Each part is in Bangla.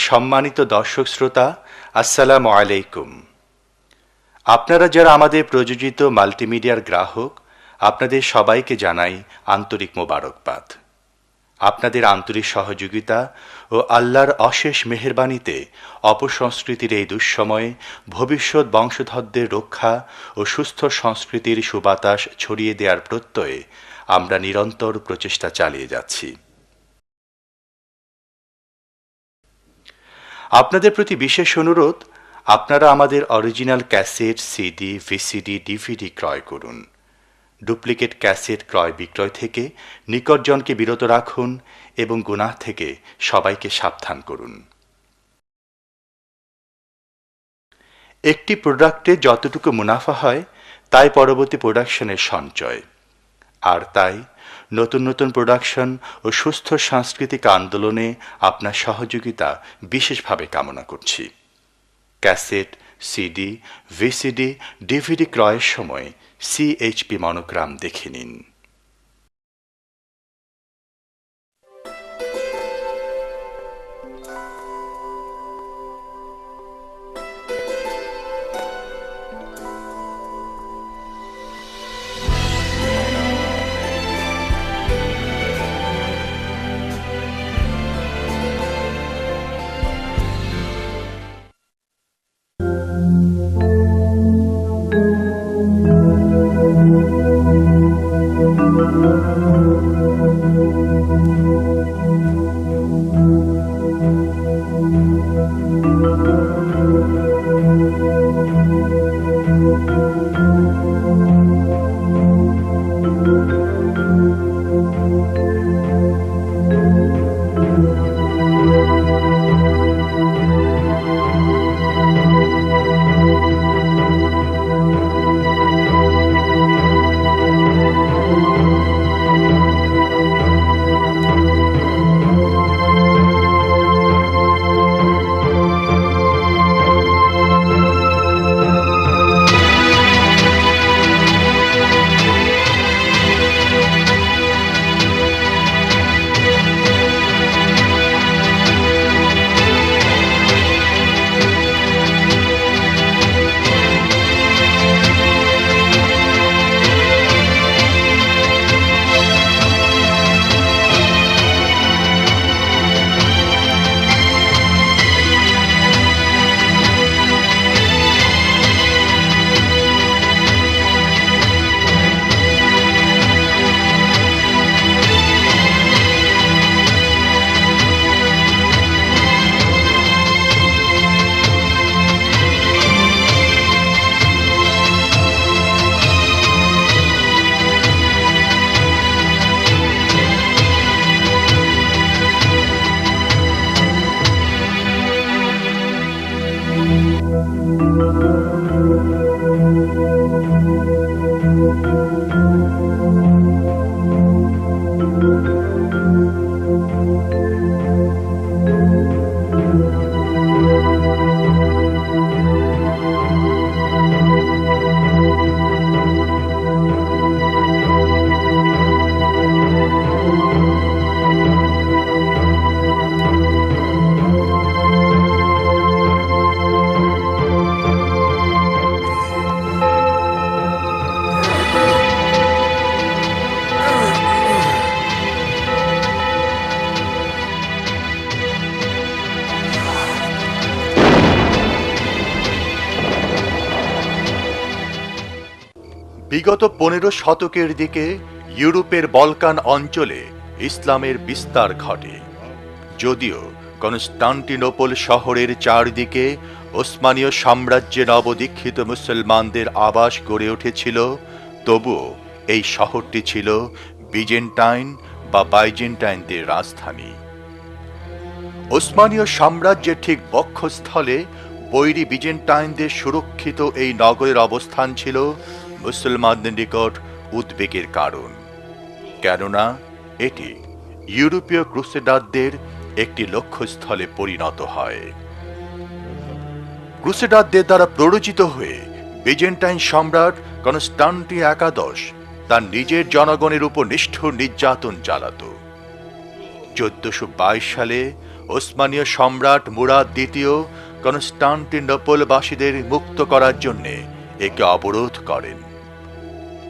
সম্মানিত দর্শক শ্রোতা, আসসালামু আলাইকুম। আপনারা যারা আমাদের প্রযোজিত মাল্টিমিডিয়ার গ্রাহক, আপনাদের সবাইকে জানাই আন্তরিক মোবারকবাদ। আপনাদের আন্তরিক সহযোগিতা ও আল্লাহর অশেষ মেহেরবানিতে অপসংস্কৃতির এই দুঃসময়ে ভবিষ্যৎ বংশধরদের রক্ষা ও সুস্থ সংস্কৃতির সুবাতাস ছড়িয়ে দেওয়ার প্রত্যয়ে আমরা নিরন্তর প্রচেষ্টা চালিয়ে যাচ্ছি। আপনাদের প্রতি বিশেষ অনুরোধ, আপনারা আমাদের original cassette, CD, VCD, DVD ক্রয় করুন। ডুপ্লিকেট ক্যাসেট ক্রয় বিক্রয় থেকে নিকটজনকে বিরত রাখুন এবং গুনাহ থেকে সবাইকে সাবধান করুন। একটি প্রোডাক্টে যতটুকু মুনাফা হয় তাই পরবর্তী প্রোডাকশনের সঞ্চয়, আর তাই নতুন নতুন প্রোডাকশন ও সুস্থ সাংস্কৃতিক আন্দোলনে আপনার সহযোগিতা বিশেষভাবে কামনা করছি। ক্যাসেট, সিডি, ভিসিডি, ডিভিডি ক্রয়ের সময় সিএইচপি মনোগ্রাম দেখে নিন। বিগত 15 শতকের দিকে ইউরোপের বলকান অঞ্চলে ইসলামের বিস্তার ঘটে। যদিও কনস্টান্টিনোপল শহরের চারদিকে ওসমানীয় সাম্রাজ্যে নবদীক্ষিত মুসলমানদের আবাস গড়ে উঠেছিল, তবুও এই শহরটি ছিল বিজেন্টাইন বা বাইজেন্টাইনদের রাজধানী। ওসমানীয় সাম্রাজ্যের ঠিক বক্ষস্থলে বৈরী বিজেন্টাইনদের সুরক্ষিত এই নগরের অবস্থান ছিল মুসলমানদের নিকট উদ্বেগের কারণ, কেননা এটি ইউরোপীয় ক্রুসেডারদের একটি লক্ষ্যস্থলে পরিণত হয়। ক্রুসেডারদের দ্বারা প্ররোচিত হয়ে বিজেন্টাইন সম্রাট কনস্টান্টিন একাদশ তার নিজের জনগণের উপর নিষ্ঠুর নির্যাতন চালাত। 1422 সালে ওসমানীয় সম্রাট মুরাদ দ্বিতীয় কনস্টান্টিনোপলবাসীদের মুক্ত করার জন্য একে অবরোধ করেন।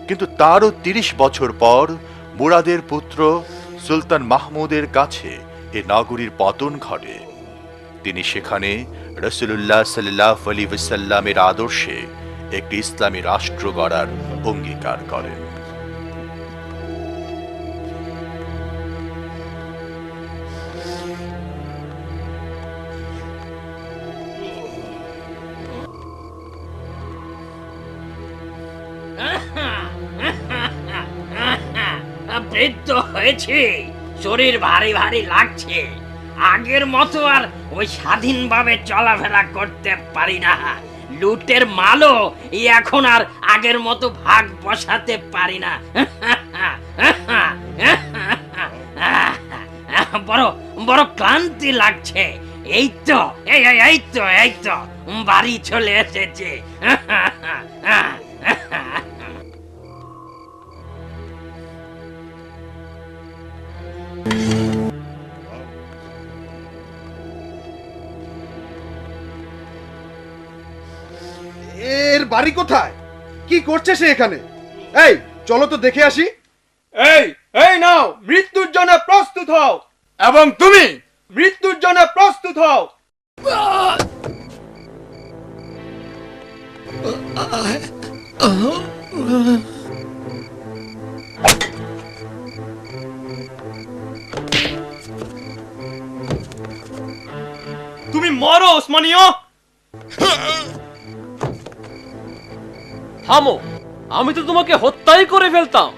কিন্তু তারও ৩০ বছর পর মুরাদের পুত্র সুলতান মাহমুদের কাছে এ নগরীর পতন ঘটে। তিনি সেখানে রাসূলুল্লাহ সাল্লাল্লাহু আলাইহি ওয়াসাল্লামের আদর্শে একটি ইসলামী রাষ্ট্র গড়ার অঙ্গীকার করেন। বৃদ্ধ হয়েছে, শরীর ভারী ভারী লাগছে। আগের মতো আর ওই স্বাধীনভাবে চলাফেরা করতে পারি না। লুটের মালও এখন আর আগের মতো ভাগ বসাতে পারি না। বড় বড় ক্লান্তি লাগছে। এই তো এই তো বাড়ি চলে এসেছে। এর বাড়ি কোথায়? কি করছে সে এখানে? এই চলো তো দেখে আসি। এই এই নাও, মৃত্যুর জন্য প্রস্তুত হও। এবং তুমি মৃত্যুর জন্য প্রস্তুত হও। তুমি মরো ওসমানীয়। থামো, আমি তো তোমাকে হত্যাই করে ফেলতাম।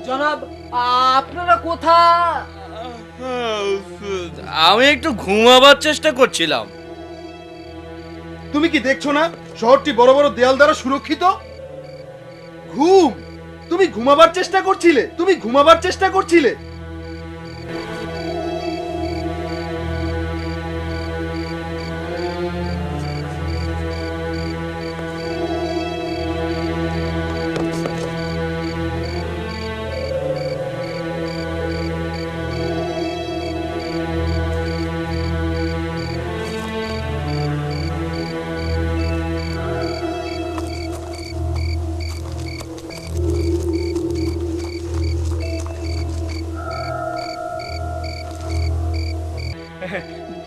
জনাব, আপনারা কোথায়? আমি একটু ঘুমাবার চেষ্টা করছিলাম। তুমি কি দেখছো না শহরটি বড় বড় দেয়াল দ্বারা সুরক্ষিত? ঘুম? তুমি ঘুমাবার চেষ্টা করছিলে।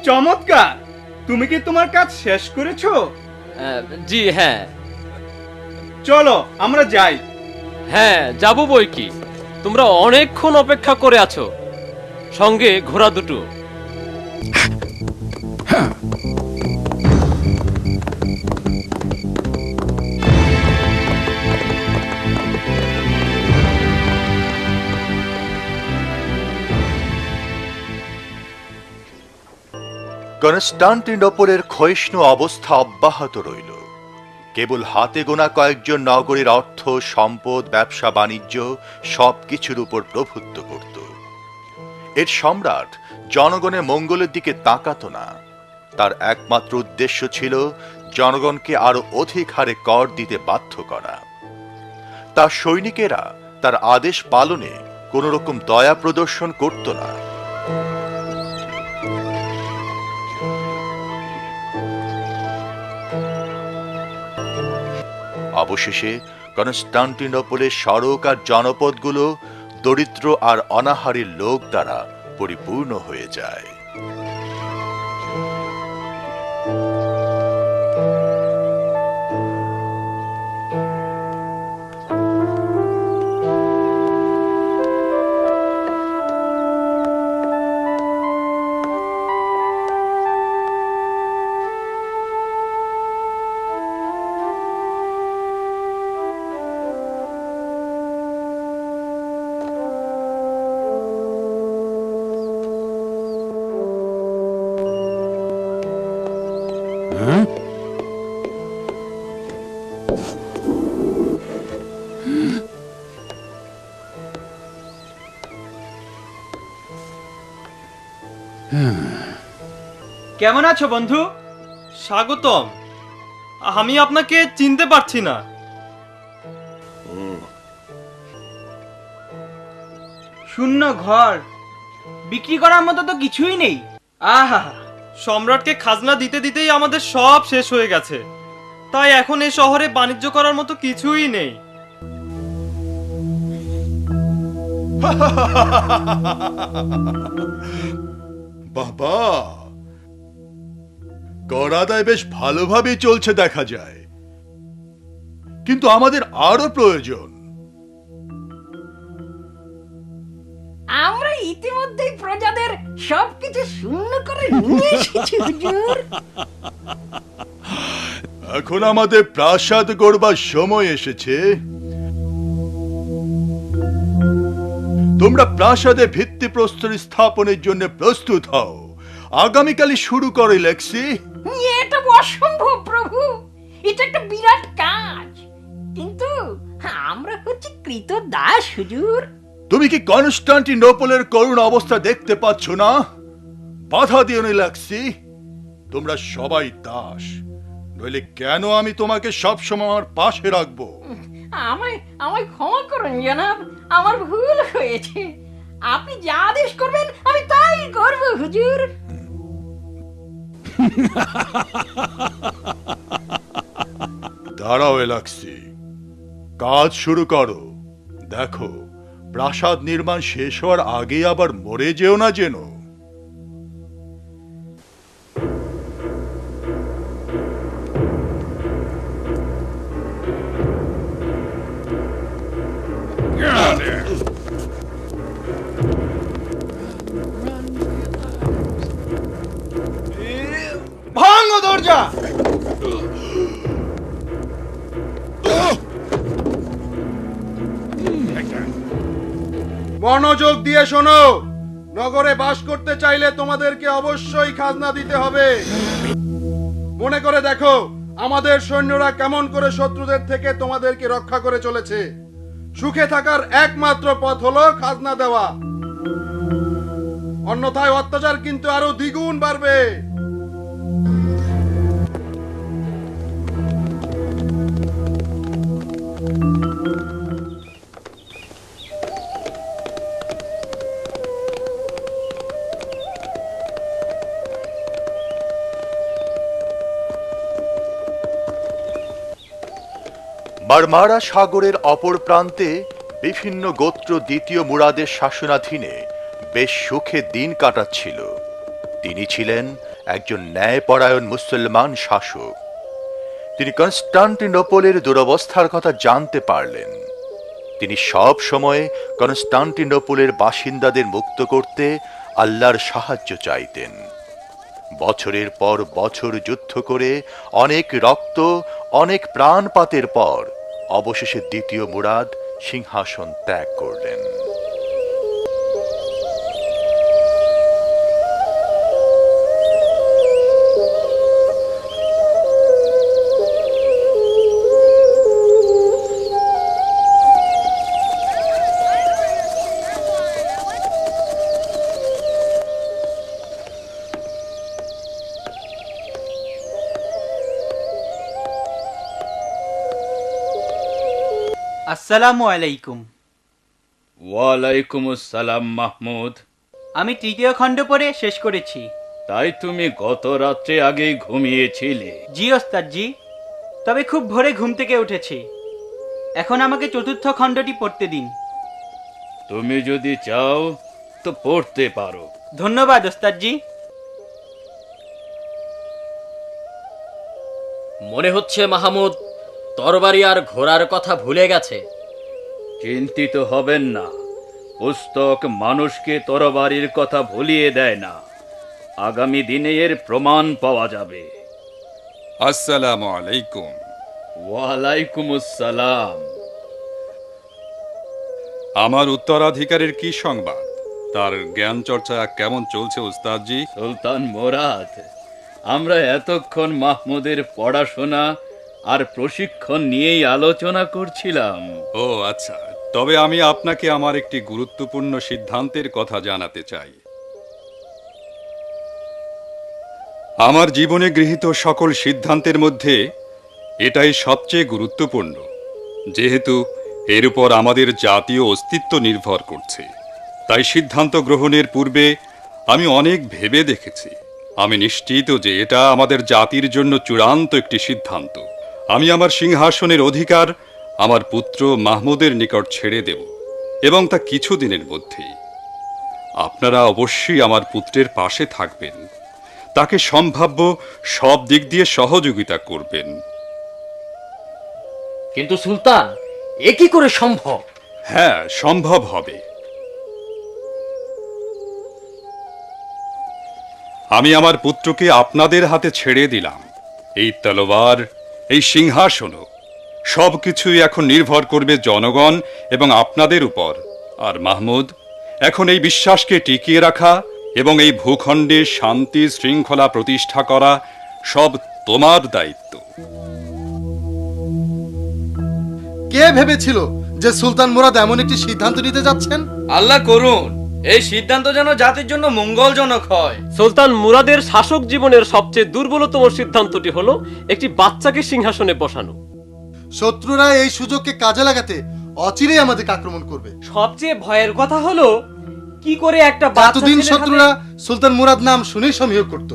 চমৎকার। তুমি কি তোমার কাজ শেষ করেছো? জি হ্যাঁ। চলো আমরা যাই। হ্যাঁ যাবো বই কি, তোমরা অনেকক্ষণ অপেক্ষা করে আছো। সঙ্গে ঘোড়া দুটো। কনস্টান্টিনোপলের ক্ষয়িষ্ণু অবস্থা অব্যাহত রইল। কেবল হাতে গোনা কয়েকজন নগরীর অর্থ সম্পদ ব্যবসা বাণিজ্য সবকিছুর উপর প্রভুত্ব করত। এর সম্রাট জনগণের মঙ্গলের দিকে তাকাতো না। তার একমাত্র উদ্দেশ্য ছিল জনগণকে আরো অধিক হারে কর দিতে বাধ্য করা। তার সৈনিকেরা তার আদেশ পালনে কোনো রকম দয়া প্রদর্শন করত না। অবশেষে কনস্টান্টিনোপলের সড়ক আর জনপদগুলো দরিদ্র আর অনাহারী লোক দ্বারা পরিপূর্ণ হয়ে যায়। কেমন আছো বন্ধু? স্বাগতম। আমি আপনাকে চিনতে পারছি না। শূন্য ঘর, বিক্রি করার মতো তো কিছুই নেই। আহা, সম্রাটকে খাজনা দিতে দিতেই আমাদের সব শেষ হয়ে গেছে, তাই এখন এই শহরে বাণিজ্য করার মতো কিছুই নেই। বাবা, কর আদায় বেশ ভালোভাবেই চলছে দেখা যায়, কিন্তু আমাদের আরো প্রয়োজন। আমরা ইতিমধ্যেই প্রজাদের সবকিছু শূন্য করে নিয়ে এসেছি হুজুর। এখন আমাদের প্রাসাদ গড়বার সময় এসেছে। তোমরা প্রাসাদে ভিত্তিপ্রস্তর স্থাপনের জন্য প্রস্তুত হও। আগামীকালই শুরু করে লেক্সি। এটা অসম্ভব প্রভু, এটা একটা বিরাট কাজ, কিন্তু আমরা হচ্ছে কৃতদাস হুজুর। তুমি কি কনস্টান্টিনোপলের করুণ অবস্থা দেখতে পাচ্ছ না? বাধা দিও না লেক্সি, তোমরা সবাই দাস, নইলে কেন আমি তোমাকে সবসময় আমার পাশে রাখবো? আমায় আমায় ক্ষমা করুন জনাব, আমার ভুল হয়েছে। আপনি যা আদেশ করবেন আমি তাই করব হুজুর। দাঁড়াও এলাক্সি, কাজ শুরু করো। দেখো, প্রাসাদ নির্মাণ শেষ হওয়ার আগে আবার মরে যেও না যেন। ভাঙো দরজা। মনোযোগ দিয়ে শোনো, নগরে বাস করতে চাইলে তোমাদেরকে অবশ্যই খাজনা দিতে হবে। মনে করে দেখো আমাদের সৈন্যরা কেমন করে শত্রুদের থেকে তোমাদেরকে রক্ষা করে চলেছে। সুখে থাকার একমাত্র পথ হলো খাজনা দেওয়া, অন্যথায় অত্যাচার কিন্তু আরো দ্বিগুণ বাড়বে। মারমারা সাগরের অপর প্রান্তে বিভিন্ন গোত্র দ্বিতীয় মুরাদের শাসনাধীনে বেশ সুখে দিন কাটাচ্ছিল। তিনি ছিলেন একজন ন্যায়পরায়ণ মুসলমান শাসক। তিনি কনস্টান্টিনোপলের দুরবস্থার কথা জানতে পারলেন। তিনি সব সময় কনস্টান্টিনোপলের বাসিন্দাদের মুক্ত করতে আল্লাহর সাহায্য চাইতেন। বছরের পর বছর যুদ্ধ করে অনেক রক্ত, অনেক প্রাণপাতের পর অবশেষে দ্বিতীয় মুরাদ সিংহাসন ত্যাগ করলেন। আসসালামু আলাইকুম। ওয়ালাইকুম আসসালাম মাহমুদ। আমি তৃতীয় খণ্ড পড়ে শেষ করেছি। তাই তুমি গত রাত্রে আগেই ঘুমিয়েছিলে? জি ওস্তাদ জি, তবে খুব ভোরে ঘুম থেকে উঠেছি। এখন আমাকে চতুর্থ খণ্ডটি পড়তে দিন। তুমি যদি চাও তো পড়তে পারো। ধন্যবাদ ওস্তাদজি। মনে হচ্ছে মাহমুদ তরবারি আর ঘোড়ার কথা ভুলে গেছে। চিন্তিত হবেন না, পুস্তক মানুষকে তরবারির কথা ভুলিয়ে দেয় না। আগামী দিনে এর প্রমাণ পাওয়া যাবে। আসসালামু আলাইকুম। ওয়ালাইকুম আসসালাম। আমার উত্তরাধিকারীর কি সংবাদ? তার জ্ঞান চর্চা কেমন চলছে উস্তাদজি? সুলতান মোরাদ, আমরা এতক্ষণ মাহমুদের পড়াশোনা আর প্রশিক্ষণ নিয়েই আলোচনা করছিলাম। ও আচ্ছা, তবে আমি আপনাকে আমার একটি গুরুত্বপূর্ণ সিদ্ধান্তের কথা জানাতে চাই। আমার জীবনে গৃহীত সকল সিদ্ধান্তের মধ্যে এটাই সবচেয়ে গুরুত্বপূর্ণ, যেহেতু এর উপর আমাদের জাতীয় অস্তিত্ব নির্ভর করছে। তাই সিদ্ধান্ত গ্রহণের পূর্বে আমি অনেক ভেবে দেখেছি। আমি নিশ্চিত যে এটা আমাদের জাতির জন্য চূড়ান্ত একটি সিদ্ধান্ত। আমি আমার সিংহাসনের অধিকার আমার পুত্র মাহমুদের নিকট ছেড়ে দেব, এবং তা কিছুদিনের মধ্যেই। আপনারা অবশ্যই আমার পুত্রের পাশে থাকবেন, তাকে সম্ভাব্য সব দিক দিয়ে সহযোগিতা করবেন। কিন্তু সুলতান, এ কি করে সম্ভব? হ্যাঁ, সম্ভব হবে। আমি আমার পুত্রকে আপনাদের হাতে ছেড়ে দিলাম। এই তলোয়ার, এই সিংহাসনও সবকিছুই এখন নির্ভর করবে জনগণ এবং আপনাদের উপর। আর মাহমুদ, এখন এই বিশ্বাসকে টিকিয়ে রাখা এবং এই ভূখণ্ডে শান্তি শৃঙ্খলা প্রতিষ্ঠা করা সব তোমার দায়িত্ব। কে ভেবেছিল যে সুলতান মুরাদ এমন একটি সিদ্ধান্ত নিতে যাচ্ছেন? আল্লাহ করুন এই সিদ্ধান্ত যেন জাতির জন্য মঙ্গলজনক হয়। সুলতান মুরাদের শাসক জীবনের সবচেয়ে দুর্বলতম সিদ্ধান্তটি হলো একটি বাচ্চাকে সিংহাসনে বসানো। শত্রুরা এই সুযোগকে কাজে লাগাতে অচিরেই আমাদেরকে আক্রমণ করবে। সবচেয়ে ভয়ের কথা হলো কি করে একটা এতদিন শত্রুরা সুলতান মুরাদ নাম শুনেই সমীহ করত।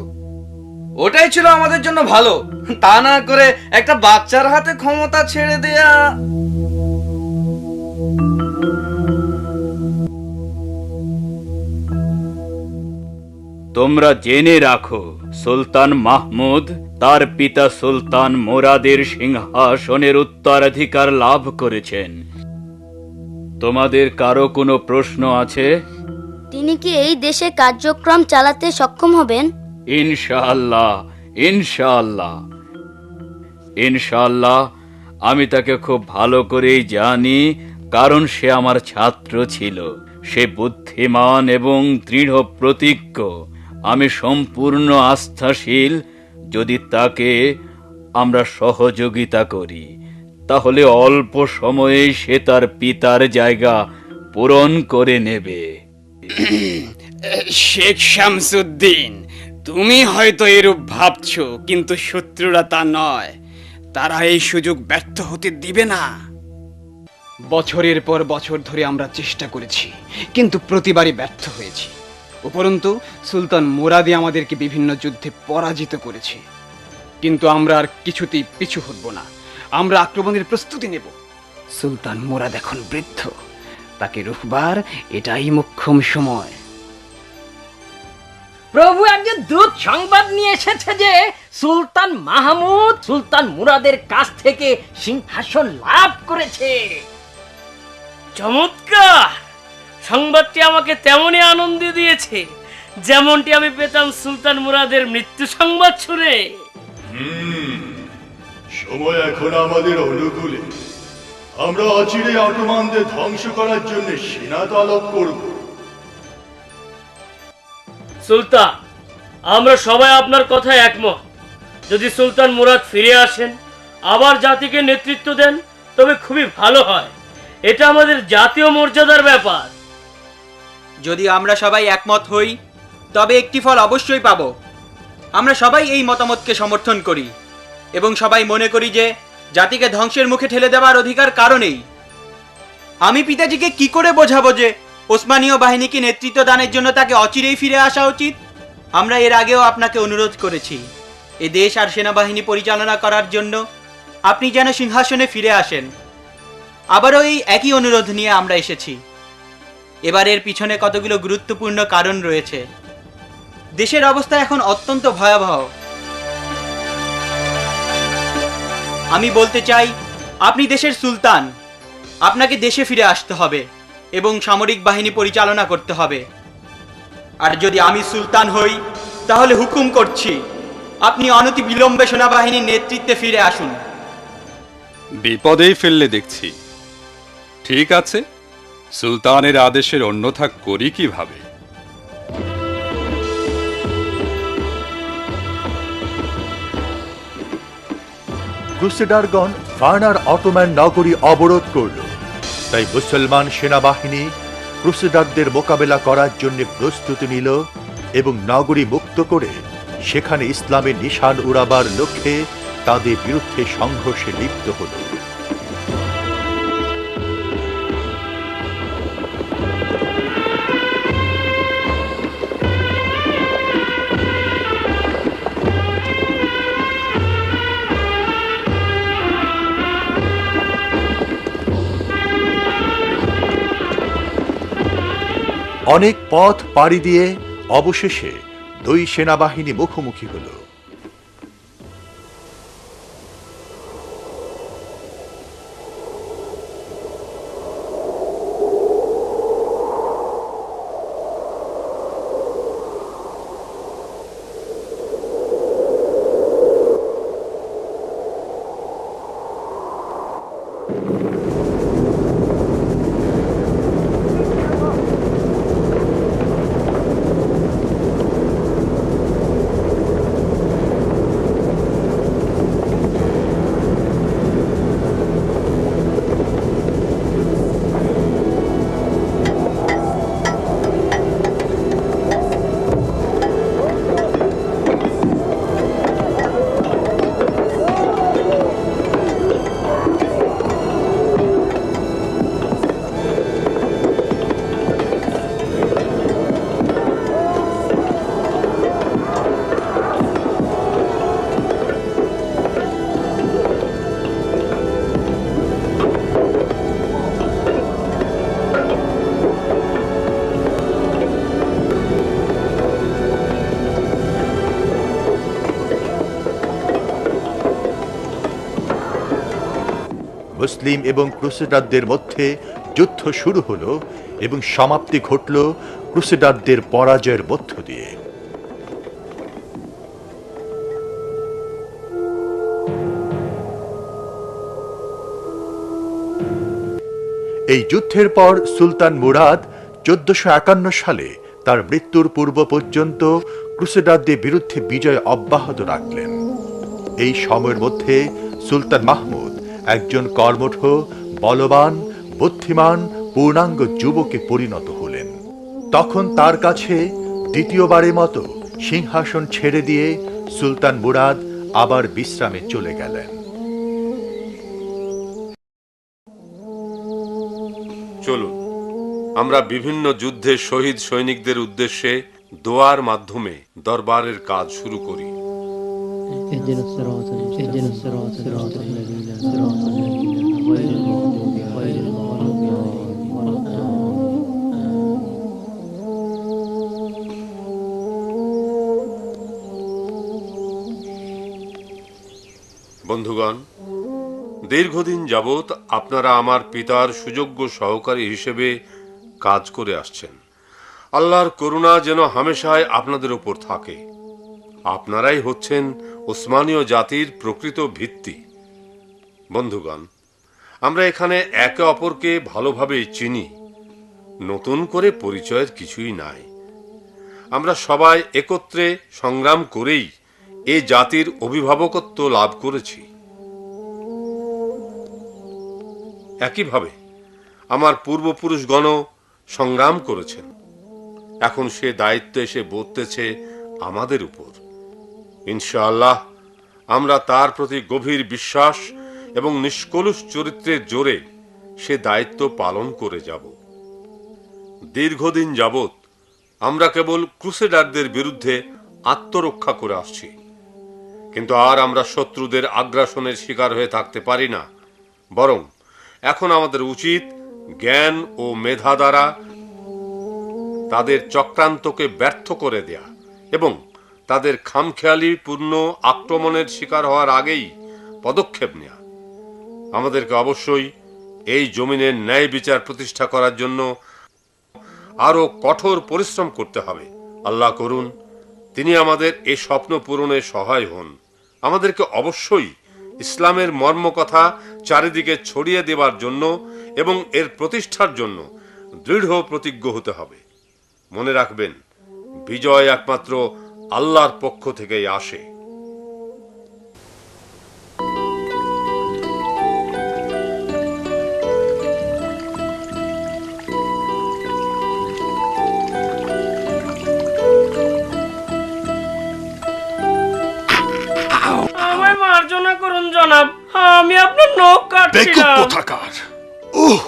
ওটাই ছিল আমাদের জন্য ভালো, তা না করে একটা বাচ্চার হাতে ক্ষমতা ছেড়ে দেয়া। তোমরা জেনে রাখো, সুলতান মাহমুদ তার পিতা সুলতান মোরাদের সিংহাসনের উত্তরাধিকার লাভ করেছেন। তোমাদের কারো কোনো প্রশ্ন আছে? তিনি কি এই দেশে কার্যক্রম চালাতে সক্ষম হবেন? ইনশাআল্লাহ, ইনশাআল্লাহ, ইনশাআল্লাহ। আমি তাকে খুব ভালো করেই জানি, কারণ সে আমার ছাত্র ছিল। সে বুদ্ধিমান এবং দৃঢ় প্রতিজ্ঞ। আমি সম্পূর্ণ আস্থাশীল। যদি তাকে আমরা সহযোগিতা করি, তাহলে অল্প সময়ে সে তার পিতার জায়গা পূরণ করে নেবে। শেখ শামসুদ্দিন, তুমি হয়তো এরূপ ভাবছো, কিন্তু শত্রুরা তা নয়। তারা এই সুযোগ ব্যর্থ হতে দিবে না। বছরের পর বছর ধরে আমরা চেষ্টা করেছি, কিন্তু প্রতিবারই ব্যর্থ হয়েছি। উপরন্তু সুলতান মুরাদি আমাদেরকে বিভিন্ন যুদ্ধে পরাজিত করেছে। কিন্তু আমরা আর কিছুতেই পিছু হটব না। আমরা আক্রমণের প্রস্তুতি নেব। সুলতান মুরাদ এখন বৃদ্ধ, তাকে রুখবার এটাই মোক্ষম সময়। প্রভু একজন দূত সংবাদ নিয়ে এসেছে যে সুলতান মাহমুদ সুলতান মুরাদের কাছ থেকে সিংহাসন লাভ করেছে। চমৎকার! সংবাদটি আমাকে তেমনই আনন্দ দিয়েছে যেমনটি আমি পেতাম সুলতান মুরাদের মৃত্যু সংবাদ শুনে। সময় এখন আমাদের অনুকূলে। আমরা অচিরে অটোমানদের ধ্বংস করার জন্য সেনা তলব করব। সুলতান, আমরা সবাই আপনার কথায় একমত। যদি সুলতান মুরাদ ফিরে আসেন, আবার জাতিকে নেতৃত্ব দেন, তবে খুবই ভালো হয়। এটা আমাদের জাতীয় মর্যাদার ব্যাপার। যদি আমরা সবাই একমত হই, তবে একটি ফল অবশ্যই পাবো। আমরা সবাই এই মতামতকে সমর্থন করি এবং সবাই মনে করি যে জাতিকে ধ্বংসের মুখে ঠেলে দেওয়ার অধিকার কারণেই। আমি পিতাজিকে কি করে বোঝাবো যে ওসমানীয় বাহিনীকে নেতৃত্ব দানের জন্য তাকে অচিরেই ফিরে আসা উচিত? আমরা এর আগেও আপনাকে অনুরোধ করেছি, এ দেশ আর সেনাবাহিনী পরিচালনা করার জন্য আপনি যেন সিংহাসনে ফিরে আসেন। আবারও এই একই অনুরোধ নিয়ে আমরা এসেছি। এবারের পিছনে কতগুলো গুরুত্বপূর্ণ কারণ রয়েছে। দেশের অবস্থা এখন অত্যন্ত ভয়াবহ। আমি বলতে চাই, আপনি দেশের সুলতান, আপনাকে দেশে ফিরে আসতে হবে এবং সামরিক বাহিনী পরিচালনা করতে হবে। আর যদি আমি সুলতান হই, তাহলে হুকুম করছি, আপনি অনতি বিলম্বে সেনাবাহিনীর নেতৃত্বে ফিরে আসুন। বিপদেই ফেললে দেখছি। ঠিক আছে, সুলতানের আদেশের অন্যথা করি কিভাবে? ক্রুসেডারগণ ফার্নার অটোম্যান নগরী অবরোধ করল। তাই মুসলমান সেনাবাহিনী ক্রুসেডারদের মোকাবেলা করার জন্য প্রস্তুতি নিল এবং নগরী মুক্ত করে সেখানে ইসলামের নিশান উড়াবার লক্ষ্যে তাদের বিরুদ্ধে সংঘর্ষে লিপ্ত হল। অনেক পথ পাড়ি দিয়ে অবশেষে দুই সেনাবাহিনী মুখোমুখি হল। মুসলিম এবং ক্রুসেডারদের মধ্যে যুদ্ধ শুরু হলো এবং সমাপ্তি ঘটল ক্রুসেডারদের পরাজয়ের মধ্য দিয়ে। এই যুদ্ধের পর সুলতান মুরাদ 1451 সালে তার মৃত্যুর পূর্ব পর্যন্ত ক্রুসেডারদের বিরুদ্ধে বিজয় অব্যাহত রাখলেন। এই সময়ের মধ্যে সুলতান মাহমুদ একজন কর্মঠ, বলবান, বুদ্ধিমান, পূর্ণাঙ্গ যুবকে পরিণত হলেন। তখন তার কাছে দ্বিতীয়বারের মতো সিংহাসন ছেড়ে দিয়ে সুলতান মুরাদ আবার বিশ্রামে চলে গেলেন। চলুন আমরা বিভিন্ন যুদ্ধে শহীদ সৈনিকদের উদ্দেশ্যে দোয়ার মাধ্যমে দরবারের কাজ শুরু করি। বন্ধুগণ, দীর্ঘদিন যাবৎ আপনারা আমার পিতার সুযোগ্য সহকারী হিসেবে কাজ করে আসছেন। আল্লাহর করুণা যেন হামেশাই আপনাদের উপর থাকে। আপনারাই হচ্ছেন ওসমানীয় জাতির প্রকৃত ভিত্তি। বন্ধুগণ, আমরা এখানে একে অপরকে ভালোভাবে চিনি, নতুন করে পরিচয়ের কিছুই নাই। আমরা সবাই একত্রে সংগ্রাম করেই এ জাতির অভিভাবকত্ব লাভ করেছি। একইভাবে আমার পূর্বপুরুষগণ সংগ্রাম করেছেন। এখন সে দায়িত্ব এসে বর্তেছে আমাদের উপর। ইনশাআল্লাহ আমরা তার প্রতি গভীর বিশ্বাস এবং নিষ্কলুষ চরিত্রের জোরে সে দায়িত্ব পালন করে যাব। দীর্ঘদিন যাবৎ আমরা কেবল ক্রুসেডারদের বিরুদ্ধে আত্মরক্ষা করে আসছি, কিন্তু আর আমরা শত্রুদের আগ্রাসনের শিকার হয়ে থাকতে পারি না। বরং এখন আমাদের উচিত জ্ঞান ও মেধা দ্বারা তাদের চক্রান্তকে ব্যর্থ করে দেয়া এবং তাদের খামখেয়ালিপূর্ণ আক্রমণের শিকার হওয়ার আগেই পদক্ষেপ নেয়া। আমাদেরকে অবশ্যই এই জমিনের ন্যায় বিচার প্রতিষ্ঠা করার জন্য আরো কঠোর পরিশ্রম করতে হবে। আল্লাহ করুন তিনি আমাদের এই স্বপ্ন পূরণে সহায় হন। আমাদেরকে অবশ্যই ইসলামের মর্মকথা চারিদিকে ছড়িয়ে দেবার জন্য এবং এর প্রতিষ্ঠার জন্য দৃঢ় প্রতিজ্ঞ হতে হবে। মনে রাখবেন, বিজয় একমাত্র আল্লাহর পক্ষ থেকেই আসে। আমায় মার্জনা করুন জনাব, আমি আপনার নখ বেকুব কাটছিলাম। কোথাকার! ওহ,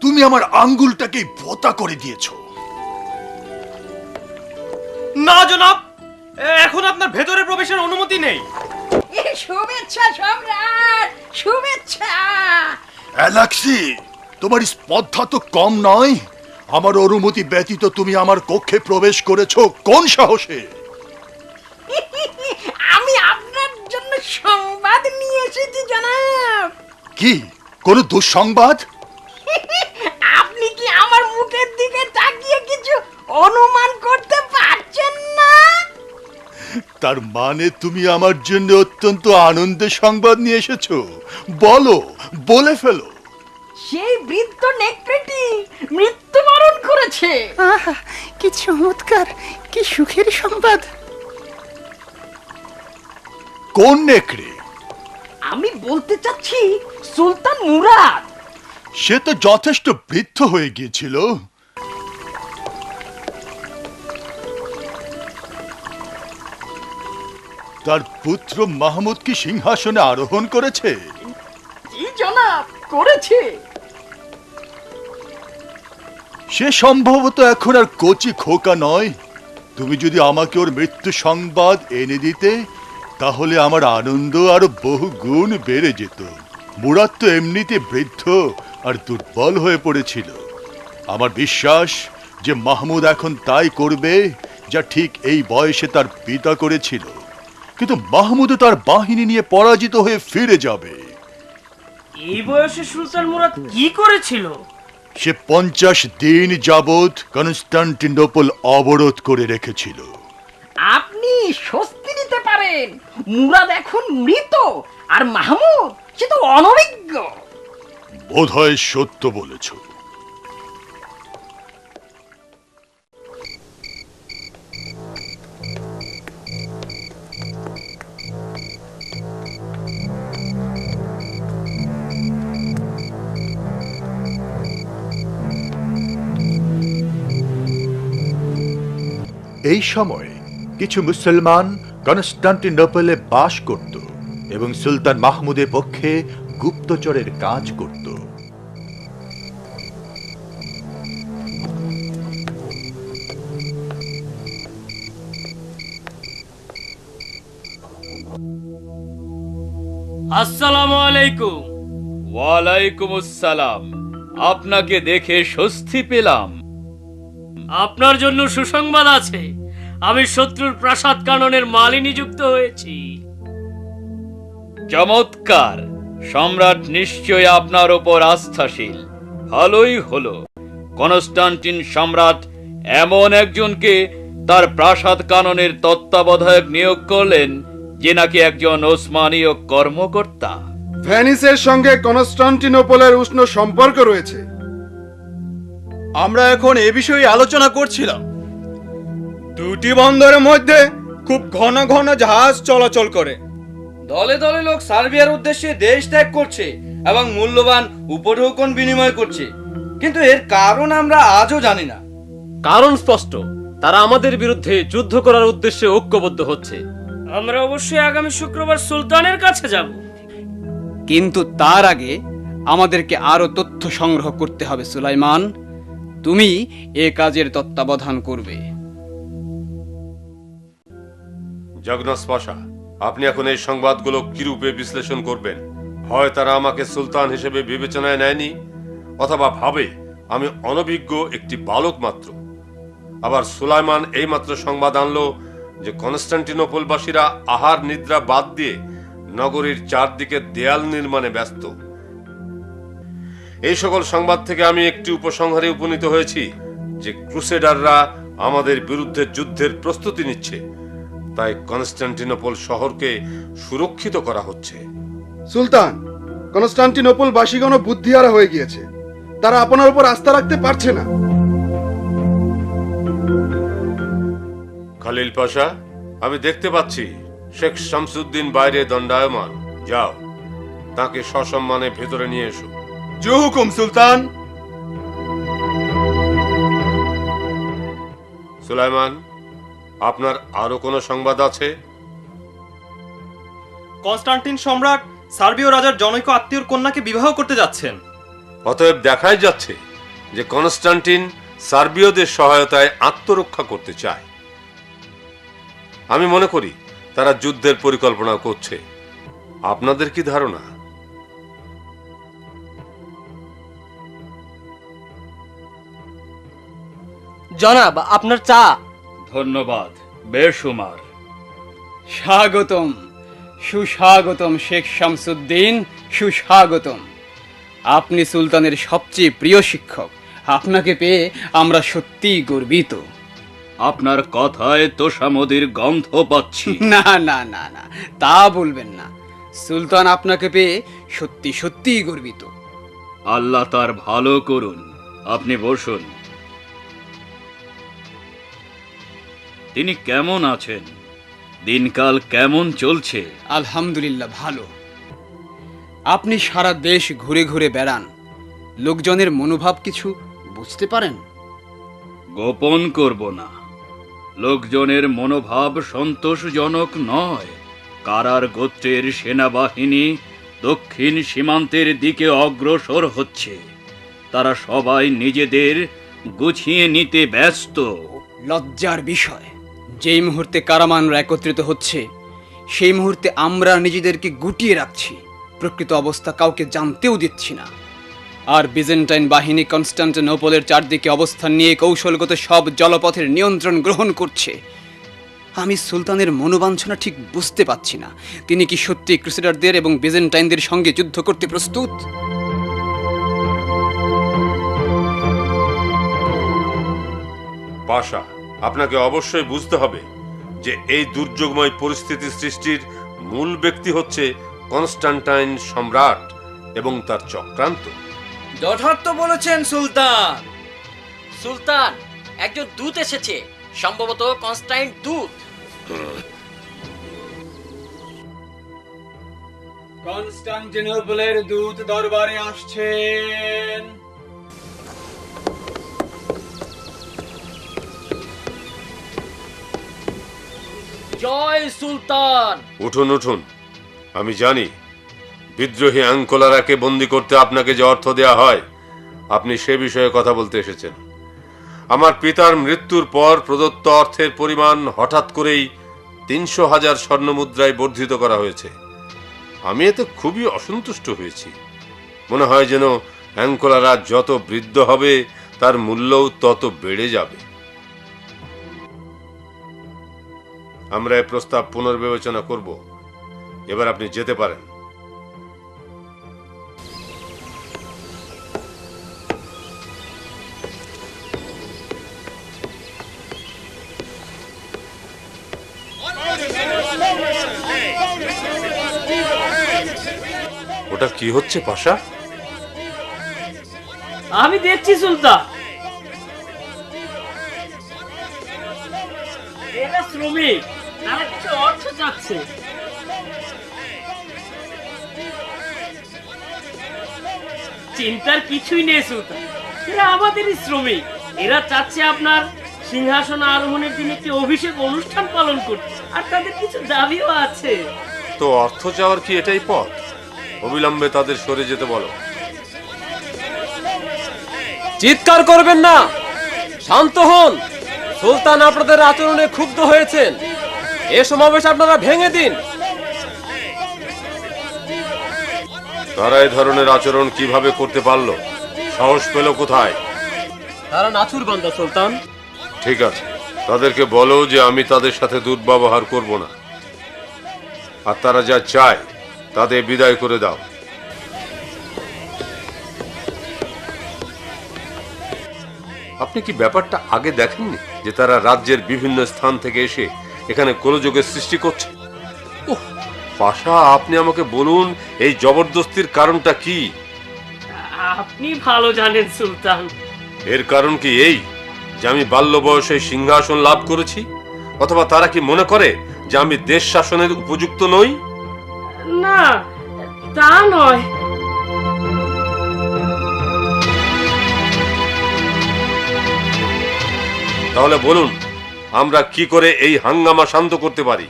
তুমি আমার আঙ্গুলটাকে ভোঁতা করে দিয়েছো। না জনাব, এখন আপনার ভেতরে প্রবেশের অনুমতি নেই। শুভেচ্ছা সম্রাট, শুভেচ্ছা। অ্যালেক্সি, তোমার স্পর্ধা তো কম নয়। আমার অনুমতি ব্যতীত তুমি আমার কক্ষে প্রবেশ করেছো কোন সাহসে? আমি আপনার জন্য সংবাদ নিয়ে এসেছি জনাব। কি কোন দুঃসংবাদ? আপনি কি আমার মুখের দিকে তাকিয়ে কিছু অনুমান করতে পারছেন না? তার মানে তুমি আমার জন্য অত্যন্ত আনন্দের সংবাদ নিয়ে এসেছো। বলে ফেলো। সেই বৃদ্ধ নেকড়েটি মৃত্যুবরণ করেছে। কি চমৎকার, কি সুখের সংবাদ। কোন নেকড়ে? আমি বলতে চাচ্ছি সুলতান মুরাদ। সে তো যথেষ্ট বৃদ্ধ হয়ে গিয়েছিল। তার পুত্র মাহমুদ কি সিংহাসনে আরোহণ করেছে? জি জনাব, করেছে। সে সম্ভবত এখন আর কচি খোকা নয়। তুমি যদি আমাকে ওর মৃত্যু সংবাদ এনে দিতে, তাহলে আমার আনন্দ আরো বহু গুণ বেড়ে যেত। মুরাদ তো এমনিতে বৃদ্ধ আর দুর্বল হয়ে পড়েছিল। আমার বিশ্বাস যে মাহমুদ এখন তাই করবে যা ঠিক এই বয়সে তার পিতা করেছিল। কিন্তু মাহমুদও তার বাহিনী নিয়ে পরাজিত হয়ে ফিরে যাবে। এই বয়সে সুলতান মুরাদ কি করেছিল? সে 50 দিন যাবৎ কনস্টান্টিনোপল অবরোধ করে রেখেছিল। আপনি স্বস্তি নিতে পারেন, মুরাদ এখন মৃত আর মাহমুদ সে তো অনভিজ্ঞ। বোধহয় সত্য বলেছ। এই সময়ে কিছু মুসলমান কনস্টান্টিনোপলে বাস করত এবং সুলতান মাহমুদের পক্ষে গুপ্তচরের কাজ করত। আসসালামু আলাইকুম। ওয়ালাইকুম আসসালাম। আপনাকে দেখে স্বস্তি পেলাম। আপনার জন্য সুসংবাদ আছে, আমি শত্রুর প্রাসাদ কাননের মালি নিযুক্ত হয়েছি। চমৎকার! সম্রাট নিশ্চয় আপনার ওপর আস্থাশীল। ভালোই হলো, কনস্টান্টিন সম্রাট এমন একজনকে তার প্রাসাদ কাননের তত্ত্বাবধায়ক নিয়োগ করলেন যে নাকি একজন ওসমানীয় কর্মকর্তা। ভেনিসের সঙ্গে কনস্টান্টিনোপলের উষ্ণ সম্পর্ক রয়েছে। আমরা এখন এ বিষয়ে আলোচনা করছিলাম। দুটি বন্দরের মধ্যে খুব ঘন ঘন জাহাজ চলাচল করে। দলে দলে লোক সার্বিয়ার উদ্দেশ্যে দেশ ত্যাগ করছে এবং মূল্যবান উপঢৌকন বিনিময় করছে, কিন্তু এর কারণ আমরা আজও জানি না। কারণ স্পষ্ট, তারা আমাদের বিরুদ্ধে যুদ্ধ করার উদ্দেশ্যে ঐক্যবদ্ধ হচ্ছে। আমরা অবশ্যই আগামী শুক্রবার সুলতানের কাছে যাব। কিন্তু তার আগে আমাদেরকে আরো তথ্য সংগ্রহ করতে হবে। সুলাইমান, তুমি এ কাজের তত্ত্বাবধান করবে। জগন্নাথ পাশা, আপনি এখন এই সংবাদগুলো কিরূপে বিশ্লেষণ করবেন? হয় তারা আমাকে সুলতান হিসেবে বিবেচনায় নেয়নি, অথবা ভাবে আমি অনভিজ্ঞ একটি বালক মাত্র। আবার সুলাইমান এইমাত্র সংবাদ আনলো যে কনস্টান্টিনোপলবাসীরা আহার নিদ্রা বাদ দিয়ে নগরীর চারদিকে দেয়াল নির্মাণে ব্যস্ত। এই সকল সংবাদ থেকে আমি একটি উপসংহারে উপনীত হয়েছি যে ক্রুসেডাররা আমাদের বিরুদ্ধে যুদ্ধের প্রস্তুতি নিচ্ছে, তাই কনস্টান্টিনোপল শহরকে সুরক্ষিত করা হচ্ছে। সুলতান, কনস্টান্টিনোপল বাসীগণ বুদ্ধিহারা হয়ে গিয়েছে, তারা আপনার উপর আস্থা রাখতে পারছে না। খালিল পাশা, আমি দেখতে পাচ্ছি শেখ শামসুদ্দিন বাইরে দণ্ডায়মান। যাও, তাকে সসম্মানে ভেতরে নিয়ে এসো। জো হুকুম সুলতান। সুলাইমান, আপনার আরো কোনো সংবাদ আছে? কনস্টান্টিন সম্রাট সার্বীয় রাজার জনৈক আত্মীয়র কন্যাকে বিবাহ করতে যাচ্ছেন। অতএব দেখাই যাচ্ছে যে কনস্টান্টিন সার্বীয়দের সহায়তায় আত্মরক্ষা করতে চায়। আমি মনে করি তারা যুদ্ধের পরিকল্পনা করছে। আপনাদের কি ধারণা? জনাব, আপনার চা। ধন্যবাদ বেশুমার। স্বাগতম, সুস্বাগতম শেখ শামসুদ্দিন, সুস্বাগতম। আপনি সুলতানের সবচেয়ে প্রিয় শিক্ষক। আপনাকে পেয়ে আমরা সত্যিই গর্বিত। আপনার কথায় তোষামদির গন্ধ পাচ্ছি। না না না না, তা বলবেন না। সুলতান আপনাকে পেয়ে সত্যি সত্যিই গর্বিত। আল্লাহ তার ভালো করুন। আপনি বসুন। তিনি কেমন আছেন? দিনকাল কেমন চলছে? আলহামদুলিল্লাহ ভালো। আপনি সারা দেশ ঘুরে ঘুরে বেড়ান, লোকজনের মনোভাব কিছু বুঝতে পারেন? গোপন করব না, লোকজনের মনোভাব সন্তোষজনক নয়। কারার গোত্রের সেনাবাহিনী দক্ষিণ সীমান্তের দিকে অগ্রসর হচ্ছে। তারা সবাই নিজেদের গুছিয়ে নিতে ব্যস্ত। লজ্জার বিষয়, যেই মুহূর্তে কারামানরা একত্রিত হচ্ছে সেই মুহূর্তে আমরা নিজেদেরকে গুটিয়ে রাখছি, প্রকৃত অবস্থা কাউকে জানতেও দিচ্ছি না। আর বিজেন্টাইন বাহিনী কনস্টান্টিনোপলের চারদিকে অবস্থান নিয়ে কৌশলগত সব জলপথের নিয়ন্ত্রণ গ্রহণ করছে। আমি সুলতানের মনোবাঞ্ছনা ঠিক বুঝতে পারছি না। তিনি কি সত্যি ক্রুসেডারদের এবং বিজেন্টাইনদের সঙ্গে যুদ্ধ করতে প্রস্তুত? পাশা, আপনাকে অবশ্যই বুঝতে হবে যে এই দুর্যোগময় পরিস্থিতি সৃষ্টির মূল ব্যক্তি হচ্ছে কনস্টান্টাইন সম্রাট এবং তার চক্রান্ত। যথার্থ বলেছেন সুলতান। সুলতান, একজন দূত এসেছে, সম্ভবত কনস্টাইন দূত। কনস্টান্টিনোপলের দূত দরবারে আসছেন। জয় সুলতান। উঠুন উঠুন, আমি জানি বিদ্রোহী আঙ্কোলারাকে বন্দী করতে আপনাকে যে অর্থ দেয়া হয়, আপনি সে বিষয়ে কথা বলতে এসেছেন। আমার পিতার মৃত্যুর পর প্রদত্ত অর্থের পরিমাণ হঠাৎ করেই ৩০০,০০০ স্বর্ণমুদ্রায় বর্ধিত করা হয়েছে। আমি এতে খুবই অসন্তুষ্ট হয়েছি। মনে হয় যেন অ্যাঙ্কোলারা যত বৃদ্ধ হবে তার মূল্যও তত বেড়ে যাবে। আমরা এই প্রস্তাব পুনর্বিবেচনা করব। এবার আপনি যেতে পারেন। ওটা কি হচ্ছে পাশা? আমি দেখছি সুলতান। এরা শ্রমিক, তারা কিছু অর্থ চাচ্ছে। চিন্তার কিছুই নেই সুলতান, এরা আমাদেরই শ্রমিক। এরা চাচ্ছে আপনার সিংহাসন আরোহণের দিন একটি অভিষেক অনুষ্ঠান পালন করতে, আর তাদের কিছু দাবিও আছে। তো অর্থ চাওয়ার কি এটাই পথ? অবিলম্বে তাদের সরে যেতে বলো। চিৎকার করবেন না, শান্ত হন। সুলতান আপনাদের আচরণে ক্ষুব্ধ হয়েছেন। এ সমাবেশ আপনারা ভেঙে দিন। তারা এই ধরনের আচরণ কিভাবে করতে পারলো? সাহস পেল কোথায়? তারা নাছুর বান্দা সুলতান। ঠিক আছে, তাদেরকে বলো যে আমি তাদের সাথে দুর্ব্যবহার করব না, আর তারা যা চায় তাদের বিদায় করে দাও। আপনি কি ব্যাপারটা আগে দেখেননি যে তারা রাজ্যের বিভিন্ন স্থান থেকে এসে এখানে গোলযোগের সৃষ্টি করছে? ওহ পাশা, আপনি আমাকে বলুন এই জবরদস্তির কারণটা কি? আপনি ভালো জানেন সুলতান। এর কারণ কি এই যে আমি বাল্য বয়সে সিংহাসন লাভ করেছি? অথবা তারা কি মনে করে যে আমি দেশ শাসনের উপযুক্ত নই? না, তা নয়। তাহলে বলুন আমরা কি করে এই হাঙ্গামা শান্ত করতে পারি?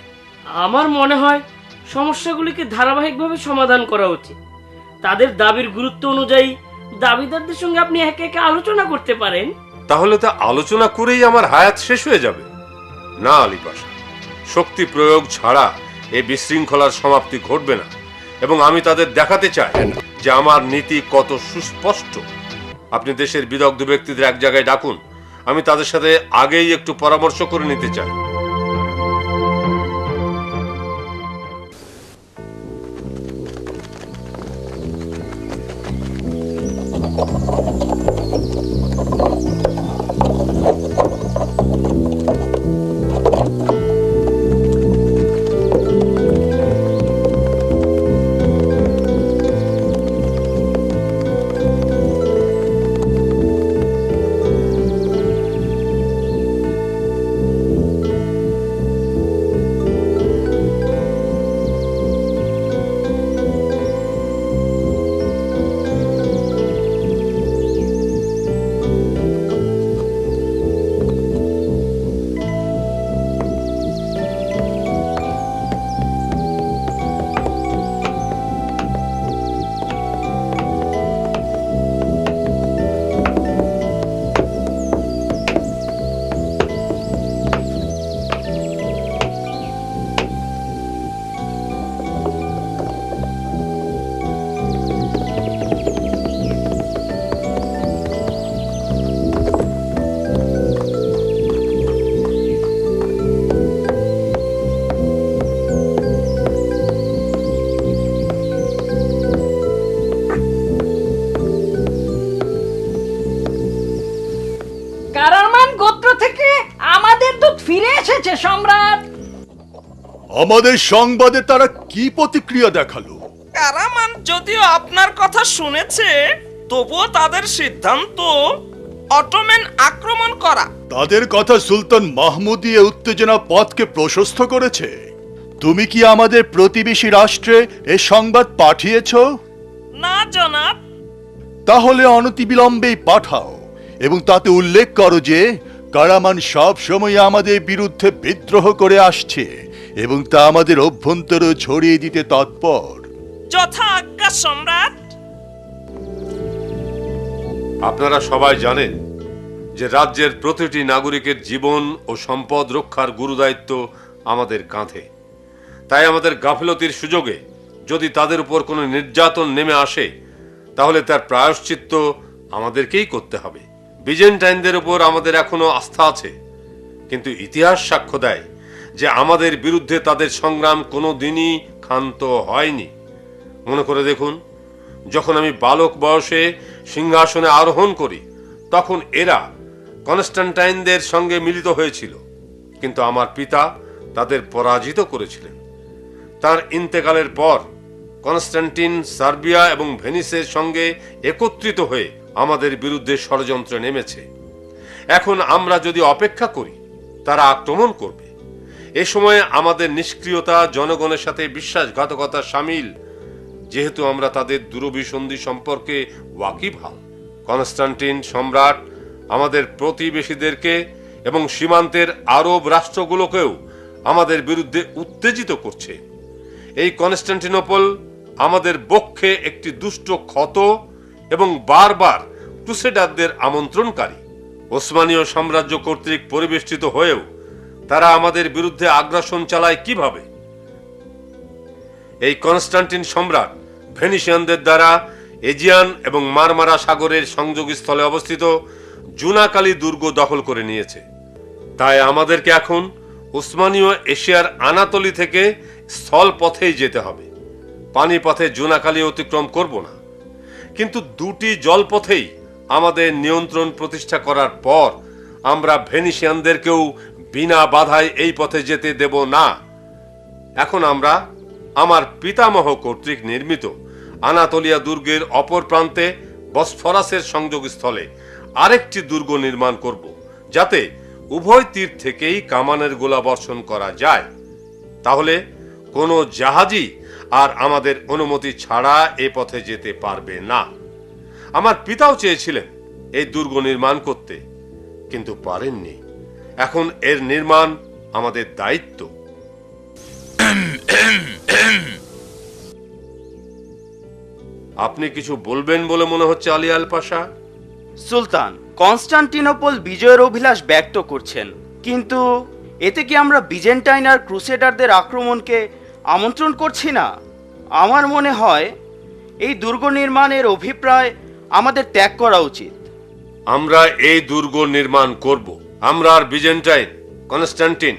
আমার মনে হয় সমস্যাগুলিকে ধারাবাহিকভাবে সমাধান করা উচিত। তাদের দাবির গুরুত্ব অনুযায়ী দাবিদারদের সঙ্গে আপনি একে একে আলোচনা করতে পারেন। তাহলে তা আলোচনা করেই আমার হায়াত শেষ হয়ে যাবে? না আলী পাশা, শক্তি প্রয়োগ ছাড়া এই বিশৃঙ্খলার সমাপ্তি ঘটবে না, এবং আমি তাদের দেখাতে চাই যে আমার নীতি কত সুস্পষ্ট। আপনি দেশের বিদগ্ধ ব্যক্তিদের এক জায়গায় ডাকুন, আমি তাদের সাথে আগেই একটু পরামর্শ করে নিতে চাই। কারামান গোত্র থেকে আমাদের দূত ফিরে এসেছে সম্রাট। আমাদের সংবাদে তারা কি প্রতিক্রিয়া দেখালো? কারামান যদিও আপনার কথা শুনেছে, তবুও তাদের সিদ্ধান্ত অটোমান আক্রমণ করা। তাদের কথা সুলতান মাহমুদী এ উত্তেজনা পথকে প্রশস্ত করেছে। তুমি কি আমাদের প্রতিবেশী রাষ্ট্রে এ সংবাদ পাঠিয়েছ? না জনাব। তাহলে অনতিবিলম্বেই পাঠাও এবং তাতে উল্লেখ করো যে কারামান সব সময় আমাদের বিরুদ্ধে বিদ্রোহ করে আসছে এবং তা আমাদের অভ্যন্তরে ছড়িয়ে দিতে তৎপর। যথা আজ্ঞা সম্রাট। আপনারা সবাই জানেন যে রাজ্যের প্রতিটি নাগরিকের জীবন ও সম্পদ রক্ষার গুরুদায়িত্ব আমাদের কাঁধে। তাই আমাদের গাফিলতির সুযোগে যদি তাদের উপর কোনো নির্যাতন নেমে আসে, তাহলে তার প্রায়শ্চিত্ত আমাদেরকেই করতে হবে। বিজেন্টাইনদের উপর আমাদের এখনো আস্থা আছে, কিন্তু ইতিহাস সাক্ষ্য দেয় যে আমাদের বিরুদ্ধে তাদের সংগ্রাম কোনো দিনই ক্ষান্ত হয়নি। মনে করে দেখুন, যখন আমি বালক বয়সে সিংহাসনে আরোহণ করি, তখন এরা কনস্ট্যান্টাইনদের সঙ্গে মিলিত হয়েছিল, কিন্তু আমার পিতা তাদের পরাজিত করেছিলেন। তার ইন্তেকালের পর কনস্ট্যান্টিন সার্বিয়া এবং ভেনিসের সঙ্গে একত্রিত হয়ে আমাদের বিরুদ্ধে ষড়যন্ত্রে নেমেছে। এখন আমরা যদি অপেক্ষা করি, তারা আক্রমণ করবে। এ সময়ে আমাদের নিষ্ক্রিয়তা জনগণের সাথে বিশ্বাসঘাতকতা শামিল, যেহেতু আমরা তাদের দূরভিসন্ধি সম্পর্কে ওয়াকিবহাল। কনস্ট্যান্টিন সম্রাট আমাদের প্রতিবেশীদেরকে এবং সীমান্তের আরব রাষ্ট্রগুলোকেও আমাদের বিরুদ্ধে উত্তেজিত করছে। এই কনস্ট্যান্টিনোপল আমাদের বক্ষে একটি দুষ্ট ক্ষত এবং বারবার ক্রুসেডারদের আমন্ত্রণকারী। ওসমানীয় সাম্রাজ্য কর্তৃক পরিবেষ্টিত হয়েও তারা আমাদের বিরুদ্ধে আগ্রাসন চালায় কিভাবে? এই কনস্ট্যান্টিন সম্রাট ভেনিসিয়ানদের দ্বারা এজিয়ান এবং মারমারা সাগরের সংযোগস্থলে অবস্থিত জুনাকালি দুর্গ দখল করে নিয়েছে। তাই আমাদেরকে এখন উসমানীয় এশিয়ার আনাতলি থেকে স্থল পথেই যেতে হবে। পানিপথে জুনাকালি অতিক্রম করব না, কিন্তু দুটি জলপথেই আমাদের নিয়ন্ত্রণ প্রতিষ্ঠা করার পর আমরা ভেনিসিয়ানদেরকেও বিনা বাধায় এই পথে যেতে দেব না। এখন আমরা আমার পিতামহ কর্তৃক নির্মিত আনাতোলিয়া দুর্গের অপর প্রান্তে বসফরাসের সংযোগস্থলে আরেকটি দুর্গ নির্মাণ করব, যাতে উভয় তীর থেকেই কামানের গোলা বর্ষণ করা যায়। তাহলে কোনো জাহাজই আর আমাদের অনুমতি ছাড়া এ পথে যেতে পারবে না। আমার পিতাও চেয়েছিলেন এই দুর্গ নির্মাণ করতে, কিন্তু পারেননি। এখন এর নির্মাণ আমাদের দায়িত্ব। আপনি কিছু বলবেন বলে মনে হচ্ছে আলী আল পাশা। সুলতান কনস্টান্টিনোপল বিজয়ের অভিলাষ ব্যক্ত করছেন, কিন্তু এতে কি আমরা বিজেন্টাইন আর ক্রুসেডারদের আক্রমণকে আমন্ত্রণ করছি না? আমার মনে হয় এই দুর্গ নির্মাণের অভিপ্রায় আমাদের ত্যাগ করা উচিত। আমরা এই দুর্গ নির্মাণ করব। আমরা আর বিজেন্টাইন, কনস্টান্টিন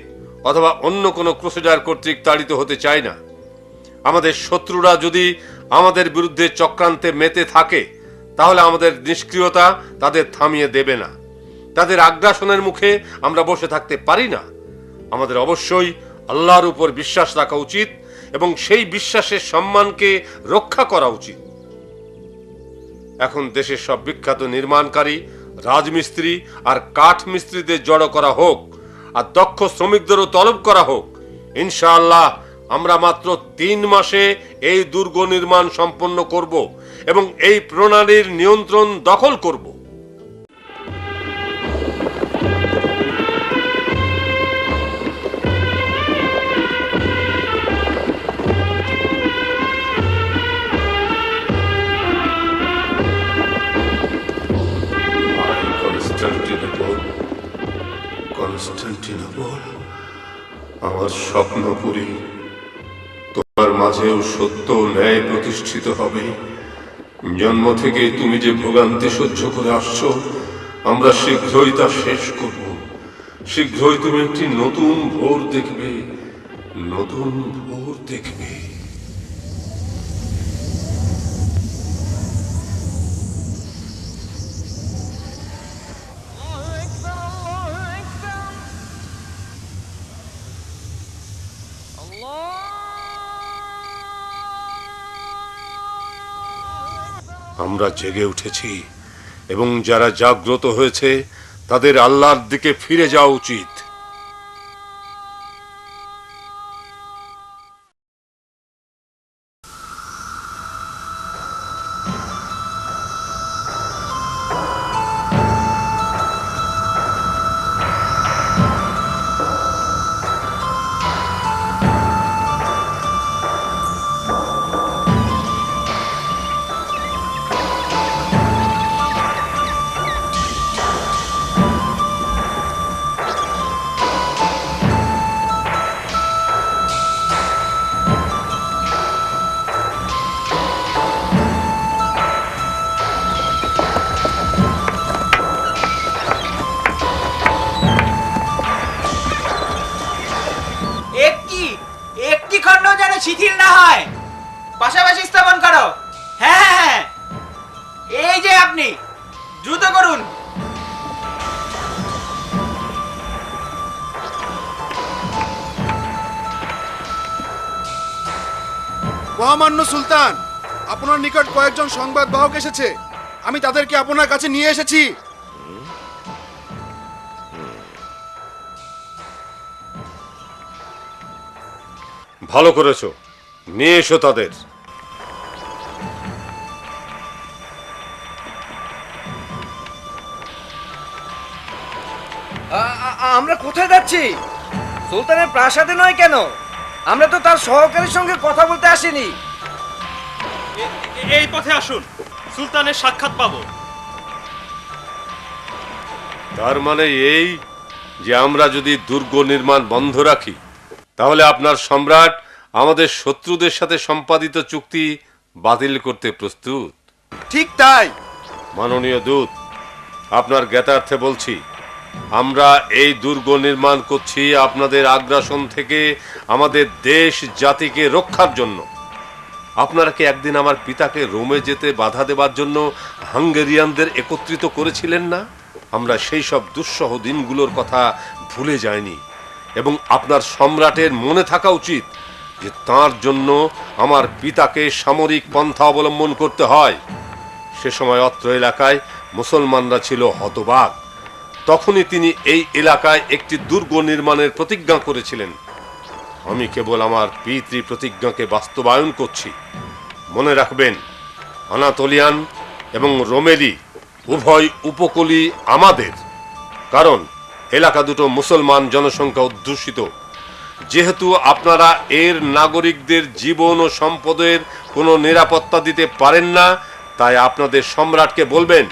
অথবা অন্য কোনো ক্রুসেডার কর্তৃক তাড়িত হতে চাই না। আমাদের শত্রুরা যদি আমাদের বিরুদ্ধে চক্রান্তে মেতে থাকে, তাহলে আমাদের নিষ্ক্রিয়তা তাদের থামিয়ে দেবে না। তাদের আগ্রাসনের মুখে আমরা বসে থাকতে পারি না। আমাদের অবশ্যই আল্লাহর উপর বিশ্বাস রাখা উচিত এবং সেই বিশ্বাসের সম্মানকে রক্ষা করা উচিত। এখন দেশের সব বিখ্যাত নির্মাণকারী, রাজমিস্ত্রি আর কাঠ মিস্ত্রিদের জড়ো করা হোক, আর দক্ষ শ্রমিকদেরও তলব করা হোক। ইনশাআল্লাহ আমরা মাত্র 3 মাসে এই দুর্গ নির্মাণ সম্পন্ন করব এবং এই প্রণালীর নিয়ন্ত্রণ দখল করব। কনস্টান্টিনোপল, আমার স্বপ্নপুরী, তোমার মাঝেও সত্য ন্যায় প্রতিষ্ঠিত হবে। জন্ম থেকে তুমি যে ভোগান্তি সহ্য করে আসছো, আমরা শীঘ্রই তা শেষ করব। শীঘ্রই তুমি একটি নতুন ভোর দেখবে, নতুন ভোর দেখবে। আমরা জেগে উঠেছি এবং যারা জাগ্রত হয়েছে তাদের আল্লাহর দিকে ফিরে যাওয়া উচিত। একটি খণ্ড যেন শিথিল না হয়, পাশাপাশি স্থাপন করো। হ্যাঁ হ্যাঁ হ্যাঁ, এই যে আপনি দ্রুত করুন। মহামান্য সুলতান, আপনার নিকট কয়েকজন সংবাদ বাহক এসেছে। আমি তাদেরকে আপনার কাছে নিয়ে এসেছি। ভালো করেছো, নিয়ে এসো তাদের। আমরা কোথায় যাচ্ছি? সুলতানের প্রাসাদে নয় কেন? আমরা তো তার সহকারীর সঙ্গে কথা বলতে আসিনি। এই পথে আসুন, সুলতানের সাক্ষাৎ পাবো। তার মানে এই যে আমরা যদি দুর্গ নির্মাণ বন্ধ রাখি, তাহলে আপনার সম্রাট আমাদের শত্রুদের সাথে সম্পাদিত চুক্তি বাতিল করতে প্রস্তুত? ঠিক তাই। মাননীয় দূত, আপনার জ্ঞাতার্থে বলছি, আমরা এই দুর্গ নির্মাণ করছি আপনাদের আগ্রাসন থেকে আমাদের দেশ জাতিকে রক্ষার জন্য। আপনারা কি একদিন আমার পিতাকে রোমে যেতে বাধা দেবার জন্য হাঙ্গেরিয়ানদের একত্রিত করেছিলেন না? আমরা সেই সব দুঃসহ দিনগুলোর কথা ভুলে যাইনি, এবং আপনার সম্রাটের মনে থাকা উচিত যে তার জন্য আমার পিতাকে সামরিক পন্থা অবলম্বন করতে হয়। সে সময় অত্র এলাকায় মুসলমানরা ছিল হতবাক। তখনই তিনি এই এলাকায় একটি দুর্গ নির্মাণের প্রতিজ্ঞা করেছিলেন। আমি কেবল আমার পিতৃ প্রতিজ্ঞাকে বাস্তবায়ন করছি। মনে রাখবেন, আনাতোলিয়ান এবং রোমেলি উভয় উপকূলই আমাদের, কারণ এলাকা দুটো মুসলমান জনসংখ্যা অধ্যুষিত। যেহেতু আপনারা এর নাগরিকদের জীবন ও সম্পদের কোনো নিরাপত্তা দিতে পারেন না, তাই আপনাদের সম্রাটকে বলবেন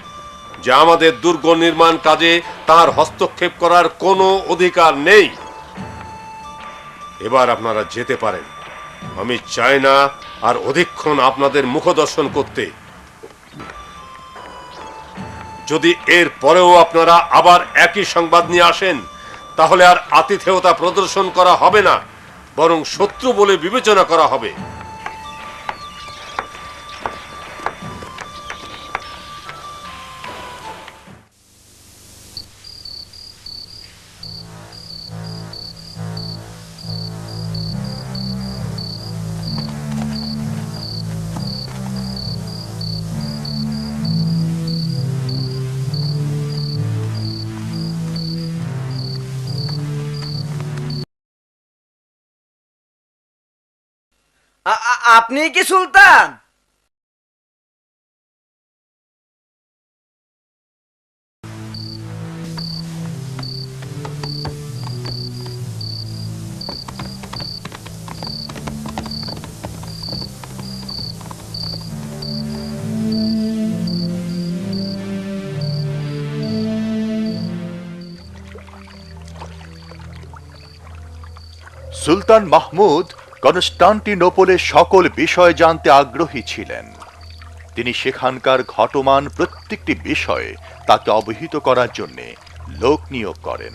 যে আমাদের দুর্গ নির্মাণ কাজে তার হস্তক্ষেপ করার কোনো অধিকার নেই। এবার আপনারা যেতে পারেন। আমি চাই না আর অধিকক্ষণ আপনাদের মুখদর্শন করতে। যদি এর পরেও আপনারা আবার একই সংবাদ নিয়ে আসেন, তাহলে আর আতিথেয়তা প্রদর্শন করা হবে না, বরং শত্রু বলে বিবেচনা করা হবে। আপনি কি সুলতান? সুলতান মাহমুদ কনস্টান্টিনোপলের সকল বিষয় জানতে আগ্রহী ছিলেন। তিনি সেখানকার ঘটমান প্রত্যেকটি বিষয়ে তাকে অবহিত করার জন্য লোক নিয়োগ করেন।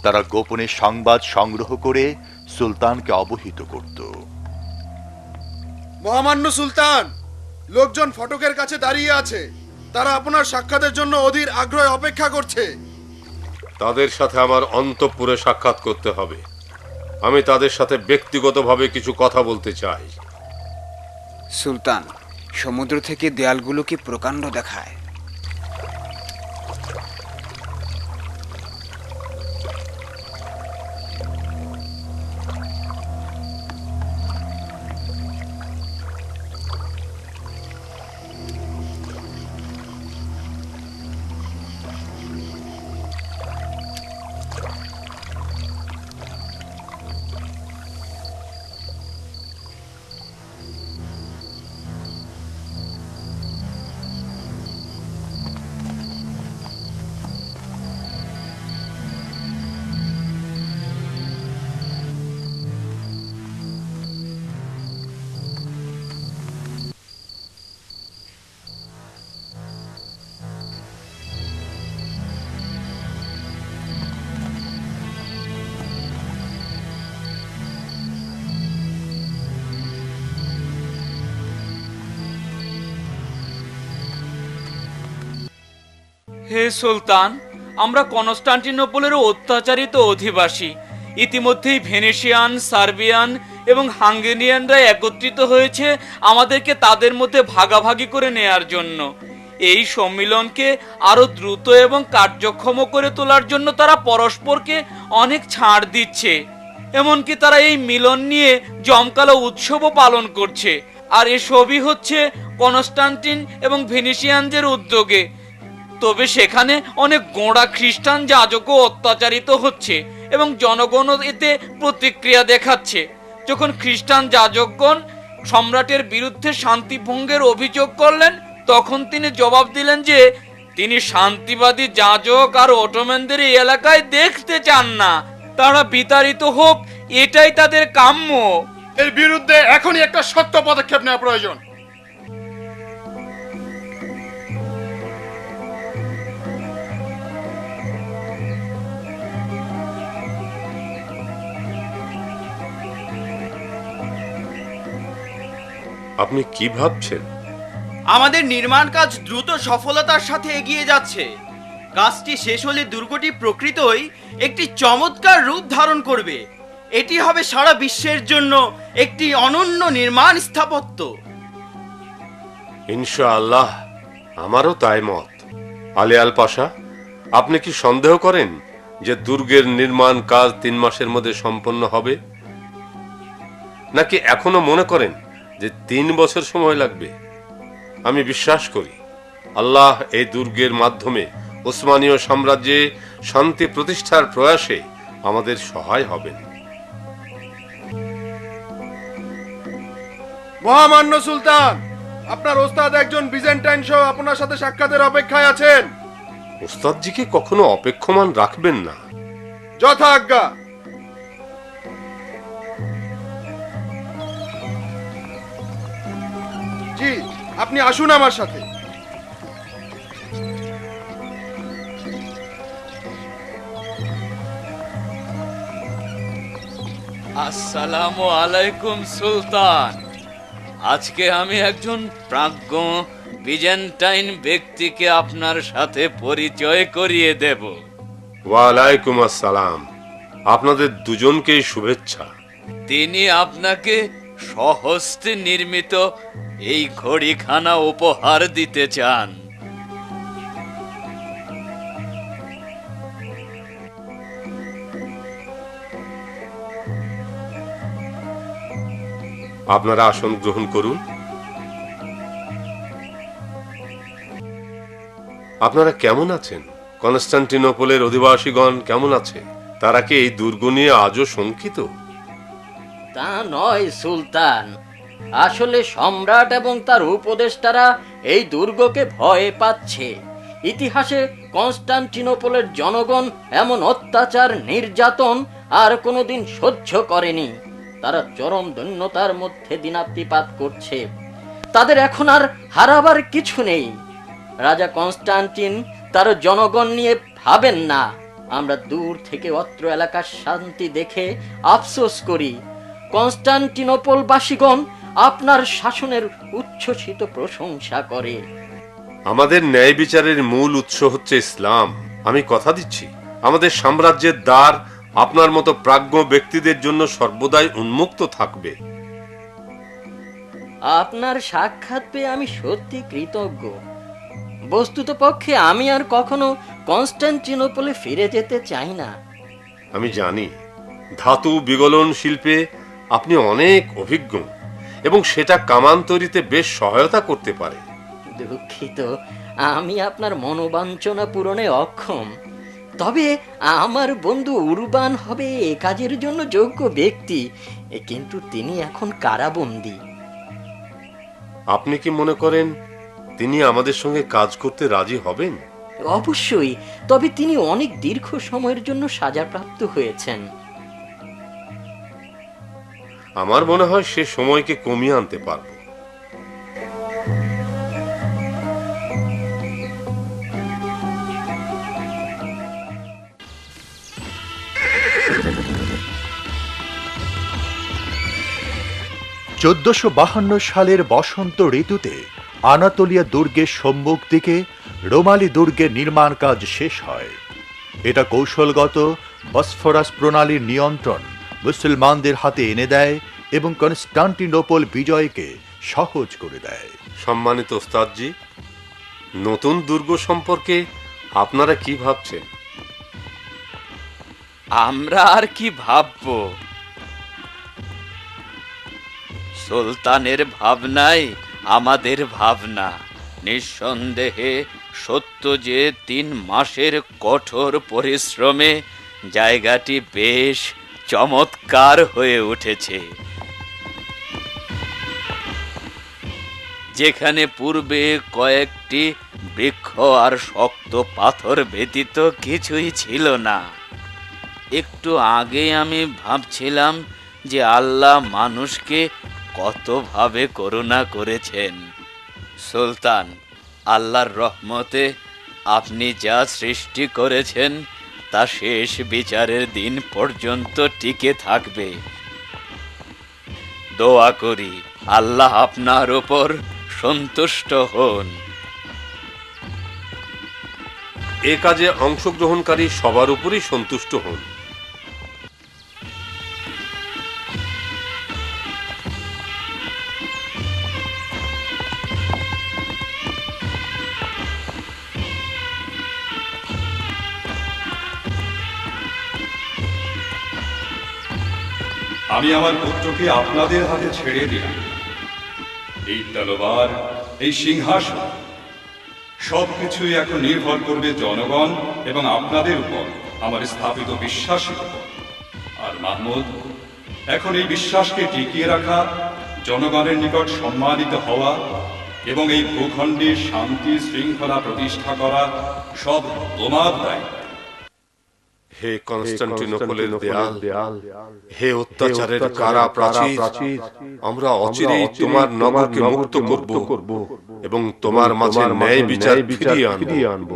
তারা গোপনে সংবাদ সংগ্রহ করে সুলতানকে অবহিত করত। মহামান্য সুলতান, লোকজন ফটকের কাছে দাঁড়িয়ে আছে। তারা আপনার সাক্ষাতের জন্য অধীর আগ্রহে অপেক্ষা করছে। তাদের সাথে আমার অন্তঃপুরে সাক্ষাৎ করতে হবে। আমি তাদের সাথে ব্যক্তিগতভাবে কিছু কথা বলতে চাই। সুলতান, সমুদ্র থেকে দেয়ালগুলো কি প্রকাণ্ড দেখায়? হে সুলতান, আমরা কনস্টান্টিনোপলের অত্যাচারিত অধিবাসী। ইতিমধ্যেই ভেনেশিয়ান, সার্বিয়ান এবং হাঙ্গেরিয়ানরা একত্রিত হয়েছে আমাদেরকে তাদের মধ্যে ভাগাভাগি করে নেয়ার জন্য। এই সম্মিলনকে আরো দ্রুত এবং কার্যক্ষম করে তোলার জন্য তারা পরস্পরকে অনেক ছাড় দিচ্ছে। এমনকি তারা এই মিলন নিয়ে জমকালো উৎসবও পালন করছে। আর এসবই হচ্ছে কনস্টান্টিন এবং ভেনিসিয়ানদের উদ্যোগে। তবে সেখানে অনেক গোঁড়া খ্রিস্টান যাজকও অত্যাচারিত হচ্ছে এবং জনগণও এতে প্রতিক্রিয়া দেখাচ্ছে। যখন খ্রিস্টান যাজকগণ সম্রাটের বিরুদ্ধে শান্তি ভঙ্গের অভিযোগ করলেন, তখন তিনি জবাব দিলেন যে তিনি শান্তিবাদী যাজক আর অটোম্যানদের এই এলাকায় দেখতে চান না। তারা বিতাড়িত হোক, এটাই তাদের কাম্য। এর বিরুদ্ধে এখনই একটা শক্ত পদক্ষেপ নেওয়া প্রয়োজন। আপনি কি ভাবছেন? আমাদের নির্মাণ কাজ দ্রুত সফলতার সাথে এগিয়ে যাচ্ছে। কাজটি শেষ হলে দুর্গটি প্রকৃতই একটি চমৎকার রূপ ধারণ করবে। এটি হবে সারা বিশ্বের জন্য একটি অনন্য নির্মাণ স্থাপত্য। ইনশাআল্লাহ, আমারও তাই মত। আলী আল পাশা, আপনি কি সন্দেহ করেন যে দুর্গের নির্মাণ কাজ 3 মাসের মধ্যে সম্পন্ন হবে, নাকি এখনো মনে করেন যে 3 বছর সময় লাগবে? আমি বিশ্বাস করি আল্লাহ এই দুর্গের মাধ্যমে ওসমানীয় সাম্রাজ্যে শান্তি প্রতিষ্ঠার প্রয়াসে আমাদের সহায় হবেন। মহামান্য সুলতান, আপনার ওস্তাদ একজন বিজেন্টাইন সহ আপনার সাথে সাক্ষাতের অপেক্ষায় আছেন। ওস্তাদজিকে কখনো অপেক্ষমান রাখবেন না। যথা আজ্ঞা। জি, আপনি আসুন আমার সাথে। আসসালামু আলাইকুম সুলতান। আজকে আমি একজন প্রাজ্ঞ বিজেন্টাইন ব্যক্তিকে আপনার সাথে পরিচয় করিয়ে দেব। ওয়ালাইকুম আসসালাম। আপনাদের দুজনকেই শুভেচ্ছা। তিনি আপনাকে স্বহস্তে নির্মিত এই ঘড়িখানা উপহার দিতে চান। আপনারা আসন গ্রহণ করুন। আপনারা কেমন আছেন? কনস্টান্টিনোপলের অধিবাসীগণ কেমন আছে? তারা কি এই দুর্গ নিয়ে আজও শঙ্কিত? তা নয় সুলতান, আসলে সম্রাট এবং তার উপদেষ্টারা এই দুর্গকে ভয় পাচ্ছে। ইতিহাসে কনস্টান্টিনোপলের জনগণ এমন অত্যাচার নির্যাতন আর কোনোদিন সহ্য করেনি। তারা চরম দৈন্যতার মধ্যে দিনাতিপাত করছে। তাদের এখন আর হারাবার কিছু নেই। রাজা কনস্টান্টিন তার জনগণ নিয়ে ভাবেন না। আমরা দূর থেকে অত্র এলাকার শান্তি দেখে আফসোস করি। কনস্টান্টিনোপলবাসীগণ আপনার শাসনের উচ্ছ্বসিত প্রশংসা করে। আমাদের ন্যায় বিচারের মূল উৎস হচ্ছে ইসলাম। আমি কথা দিচ্ছি, আমাদের সাম্রাজ্যের দ্বার আপনার মতো প্রাজ্ঞ ব্যক্তিদের জন্য সর্বদাই উন্মুক্ত থাকবে। আপনার সাক্ষাৎ পেয়ে আমি সত্যি কৃতজ্ঞ। বস্তুতপক্ষে আমি আর কখনো কনস্টান্টিনোপলে ফিরে যেতে চাই না। আমি জানি ধাতু বিগলন শিল্পে আপনি অনেক অভিজ্ঞ এবং সেটা কামান তৈরিতে বেশ সহায়তা করতে পারে। দুঃখিত, আমি আপনার মনোবাঞ্ছনা পূরণে অক্ষম। তবে আমার বন্ধু উরবান হবে এ কাজের জন্য যোগ্য ব্যক্তি, কিন্তু তিনি এখন কারাবন্দী। আপনি কি মনে করেন তিনি আমাদের সঙ্গে কাজ করতে রাজি হবেন? অবশ্যই, তবে তিনি অনেক দীর্ঘ সময়ের জন্য সাজাপ্রাপ্ত হয়েছেন। আমার মনে হয় সে সময়কে কমিয়ে আনতে পারব। সালের বসন্ত ঋতুতে আনাতোলিয়া দুর্গের সম্মুখ দিকে রোমালি দুর্গের নির্মাণ কাজ শেষ হয়। এটা কৌশলগত বসফরাস প্রণালীর নিয়ন্ত্রণ মুসলমানদের হাতে এনে দেয় এবং কনস্টান্টিনোপল বিজয়কে সহজ করে দেয়। সম্মানিত ওস্তাদজি, নতুন দুর্গ সম্পর্কে আপনারা কি ভাবছেন? আমরা আর কি ভাববো? সুলতানের ভাবনাই আমাদের ভাবনা। নিঃসন্দেহে সত্য যে 3 মাসের কঠোর পরিশ্রমে জায়গাটি বেশ চমৎকার হয়ে উঠেছে। যেখানে পূর্বে কয়েকটি বৃক্ষ আর শক্ত পাথর ব্যতীত কিছুই ছিল না। একটু আগে আমি ভাবছিলাম যে আল্লাহ মানুষকে কতভাবে করুণা করেছেন। সুলতান, আল্লাহর রহমতে আপনি যা সৃষ্টি করেছেন তা শেষ বিচারের দিন পর্যন্ত টিকে থাকবে। দোয়া করি আল্লাহ আপনার ওপর সন্তুষ্ট হন। এ কাজে অংশগ্রহণকারী সবার উপরই সন্তুষ্ট হন। আমি আমার পুত্রকে আপনাদের হাতে ছেড়ে দিলাম। এই তলোয়ার, এই সিংহাসন সবকিছুই এখন নির্ভর করবে জনগণ এবং আপনাদের উপর আমার স্থাপিত বিশ্বাসের উপর। আর মাহমুদ, এখন এই বিশ্বাসকে টিকিয়ে রাখা, জনগণের নিকট সম্মানিত হওয়া এবং এই ভূখণ্ডে শান্তি শৃঙ্খলা প্রতিষ্ঠা করা সব তোমার দায়িত্ব। হে কনস্টান্টিনোপলের দেয়াল, হে অত্যাচারের কারা প্রাচীর, আমরা অচিরেই তোমার নগরকে মুক্ত করব এবং তোমার মাঝে ন্যায় বিচার ফিরিয়ে আনব।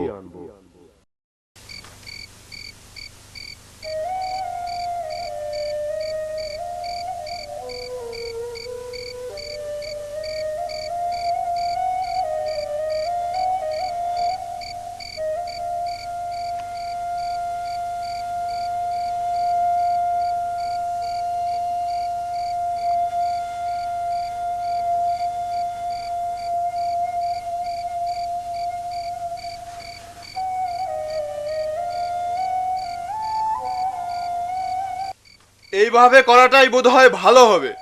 এইভাবে করাটাই বোধহয় ভালো হবে।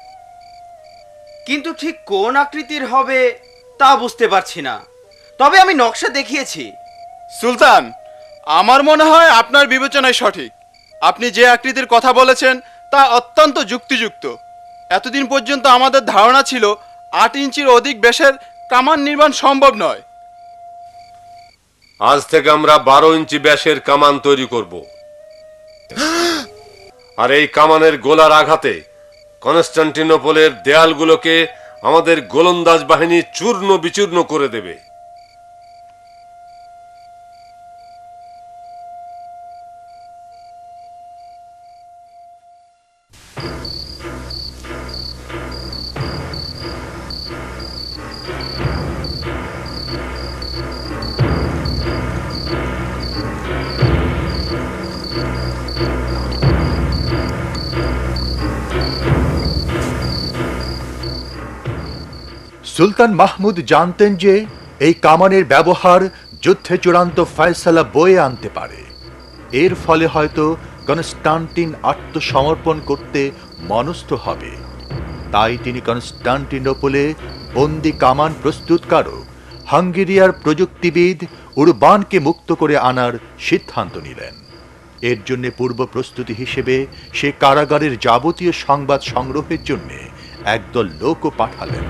কিন্তু ঠিক কোন আকৃতির হবে তা বুঝতে পারছি না, তবে আমি নকশা দেখিয়েছি। সুলতান, আমার মনে হয় আপনার বিবেচনাই সঠিক। আপনি যে আকৃতির কথা বলেছেন তা অত্যন্ত যুক্তিযুক্ত। এতদিন পর্যন্ত আমাদের ধারণা ছিল 8 ইঞ্চির অধিক ব্যাসের কামান নির্মাণ সম্ভব নয়। আজ থেকে আমরা 12 ইঞ্চি ব্যাসের কামান তৈরি করব, আর এই কামানের গোলার আঘাতে কনস্টান্টিনোপলের দেয়ালগুলোকে আমাদের গোলন্দাজ বাহিনী চূর্ণ বিচূর্ণ করে দেবে। সুলতান মাহমুদ জানতেন যে এই কামানের ব্যবহার যুদ্ধে চূড়ান্ত ফয়সালা বয়ে আনতে পারে। এর ফলে হয়তো কনস্টান্টিন আত্মসমর্পণ করতে মনস্থ হবে। তাই তিনি কনস্টান্টিনোপলে বন্দি কামান প্রস্তুতকারক হাঙ্গেরিয়ার প্রযুক্তিবিদ উরবানকে মুক্ত করে আনার সিদ্ধান্ত নিলেন। এর জন্য পূর্ব প্রস্তুতি হিসেবে সে কারাগারের যাবতীয় সংবাদ সংগ্রহের জন্য একদল লোকও পাঠালেন।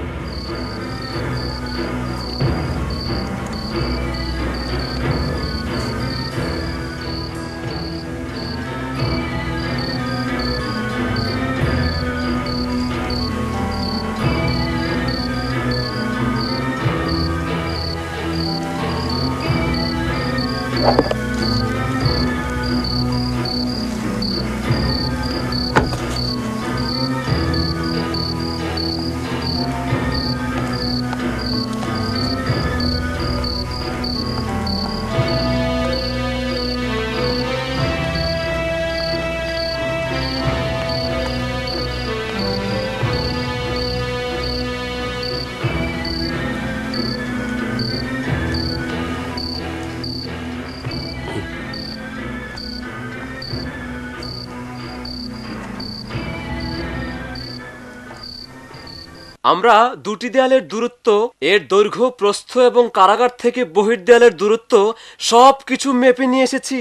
আমরা দুটি দেয়ালের দূরত্ব, এর দৈর্ঘ্য, প্রস্থ এবং কারাগার থেকে বহির্দেয়ালের দূরত্ব সবকিছু মেপে নিয়ে এসেছি।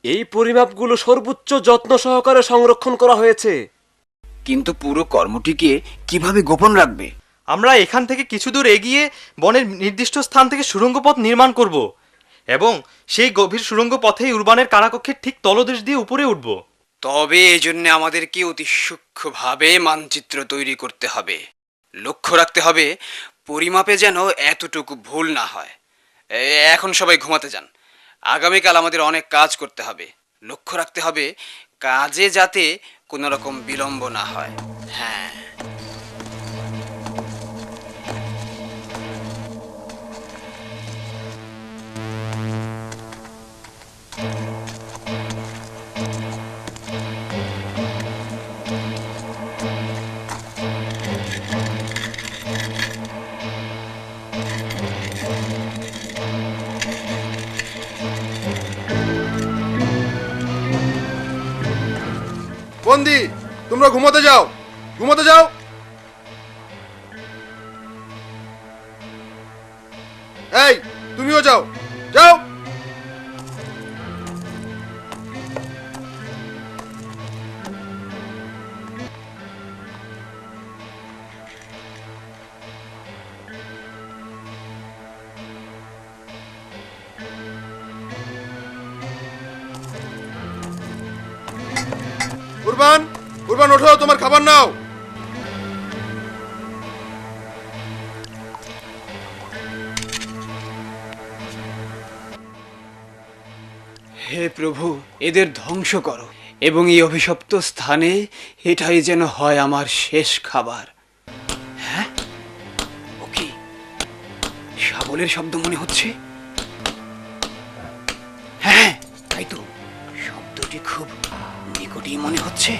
এই পরিমাপগুলো সর্বোচ্চ যত্ন সহকারে সংরক্ষণ করা হয়েছে। কিন্তু পুরো কর্মটিকে কিভাবে গোপন রাখবে? আমরা এখান থেকে কিছু দূর এগিয়ে বনের নির্দিষ্ট স্থান থেকে সুড়ঙ্গ পথ নির্মাণ করব এবং সেই গভীর সুড়ঙ্গ পথেই উরবানের কারাকক্ষের ঠিক তলদেশ দিয়ে উপরে উঠব। তবে এজন্য আমাদেরকে অতি সূক্ষ্মভাবে মানচিত্র তৈরি করতে হবে। লক্ষ্য রাখতে হবে পরিমাপে যেন এতটুকু ভুল না হয়। এখন সবাই ঘুমাতে যান। আগামীকাল আমাদের অনেক কাজ করতে হবে। লক্ষ্য রাখতে হবে কাজে যাতে কোনো রকম বিলম্ব না হয়। হ্যাঁ। বন্দি, তোমরা ঘুমোতে যাও, ঘুমোতে যাও। এই, তুমিও যাও, যাও। কুরবান, কুরবান ওঠো, তোমার খাবার নাও। হে প্রভু, এদের ধ্বংস করো এবং এই অভিশপ্ত স্থানে এটাই যেন হয় আমার শেষ খাবার। হ্যাঁ, ও কি শাবলের শব্দ মনে হচ্ছে? হ্যাঁ, তাই তো, শব্দটি খুব নিকটেই মনে হচ্ছে।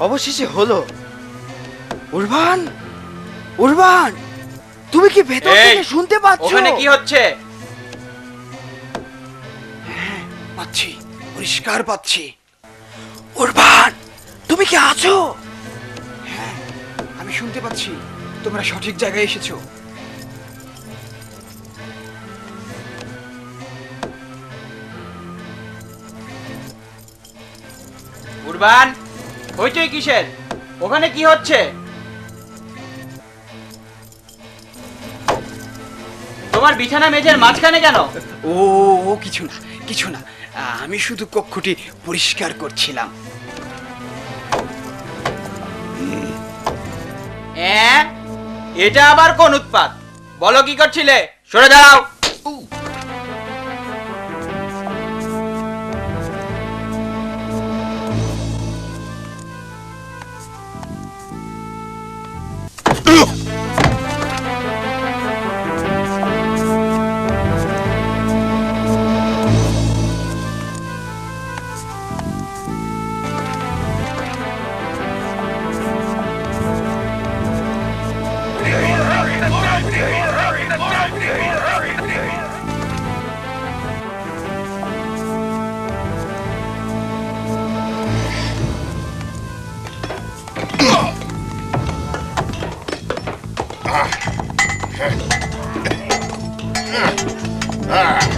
অবশেষে হলো। উরবান, উরবান, তুমি কি ভেতর থেকে শুনতে পাচ্ছ? ওখানে কি হচ্ছে? হ্যাঁ, পাচ্ছি, পরিষ্কার পাচ্ছি। উরবান, তুমি কি আছো? হ্যাঁ, আমি শুনতে পাচ্ছি। তোমরা সঠিক জায়গায় এসেছো। উরবান, হইচই কিসের? ওখানে কি হচ্ছে? তোমার বিছানা মেঝের মাঝখানে কেন? ও ও কিছু না, কিছু না, আমি শুধু কক্ষটি পরিষ্কার করছিলাম। এটা আবার কোন উৎপাত? বলো কি করছিলে? সরে দাঁড়াও। Ah!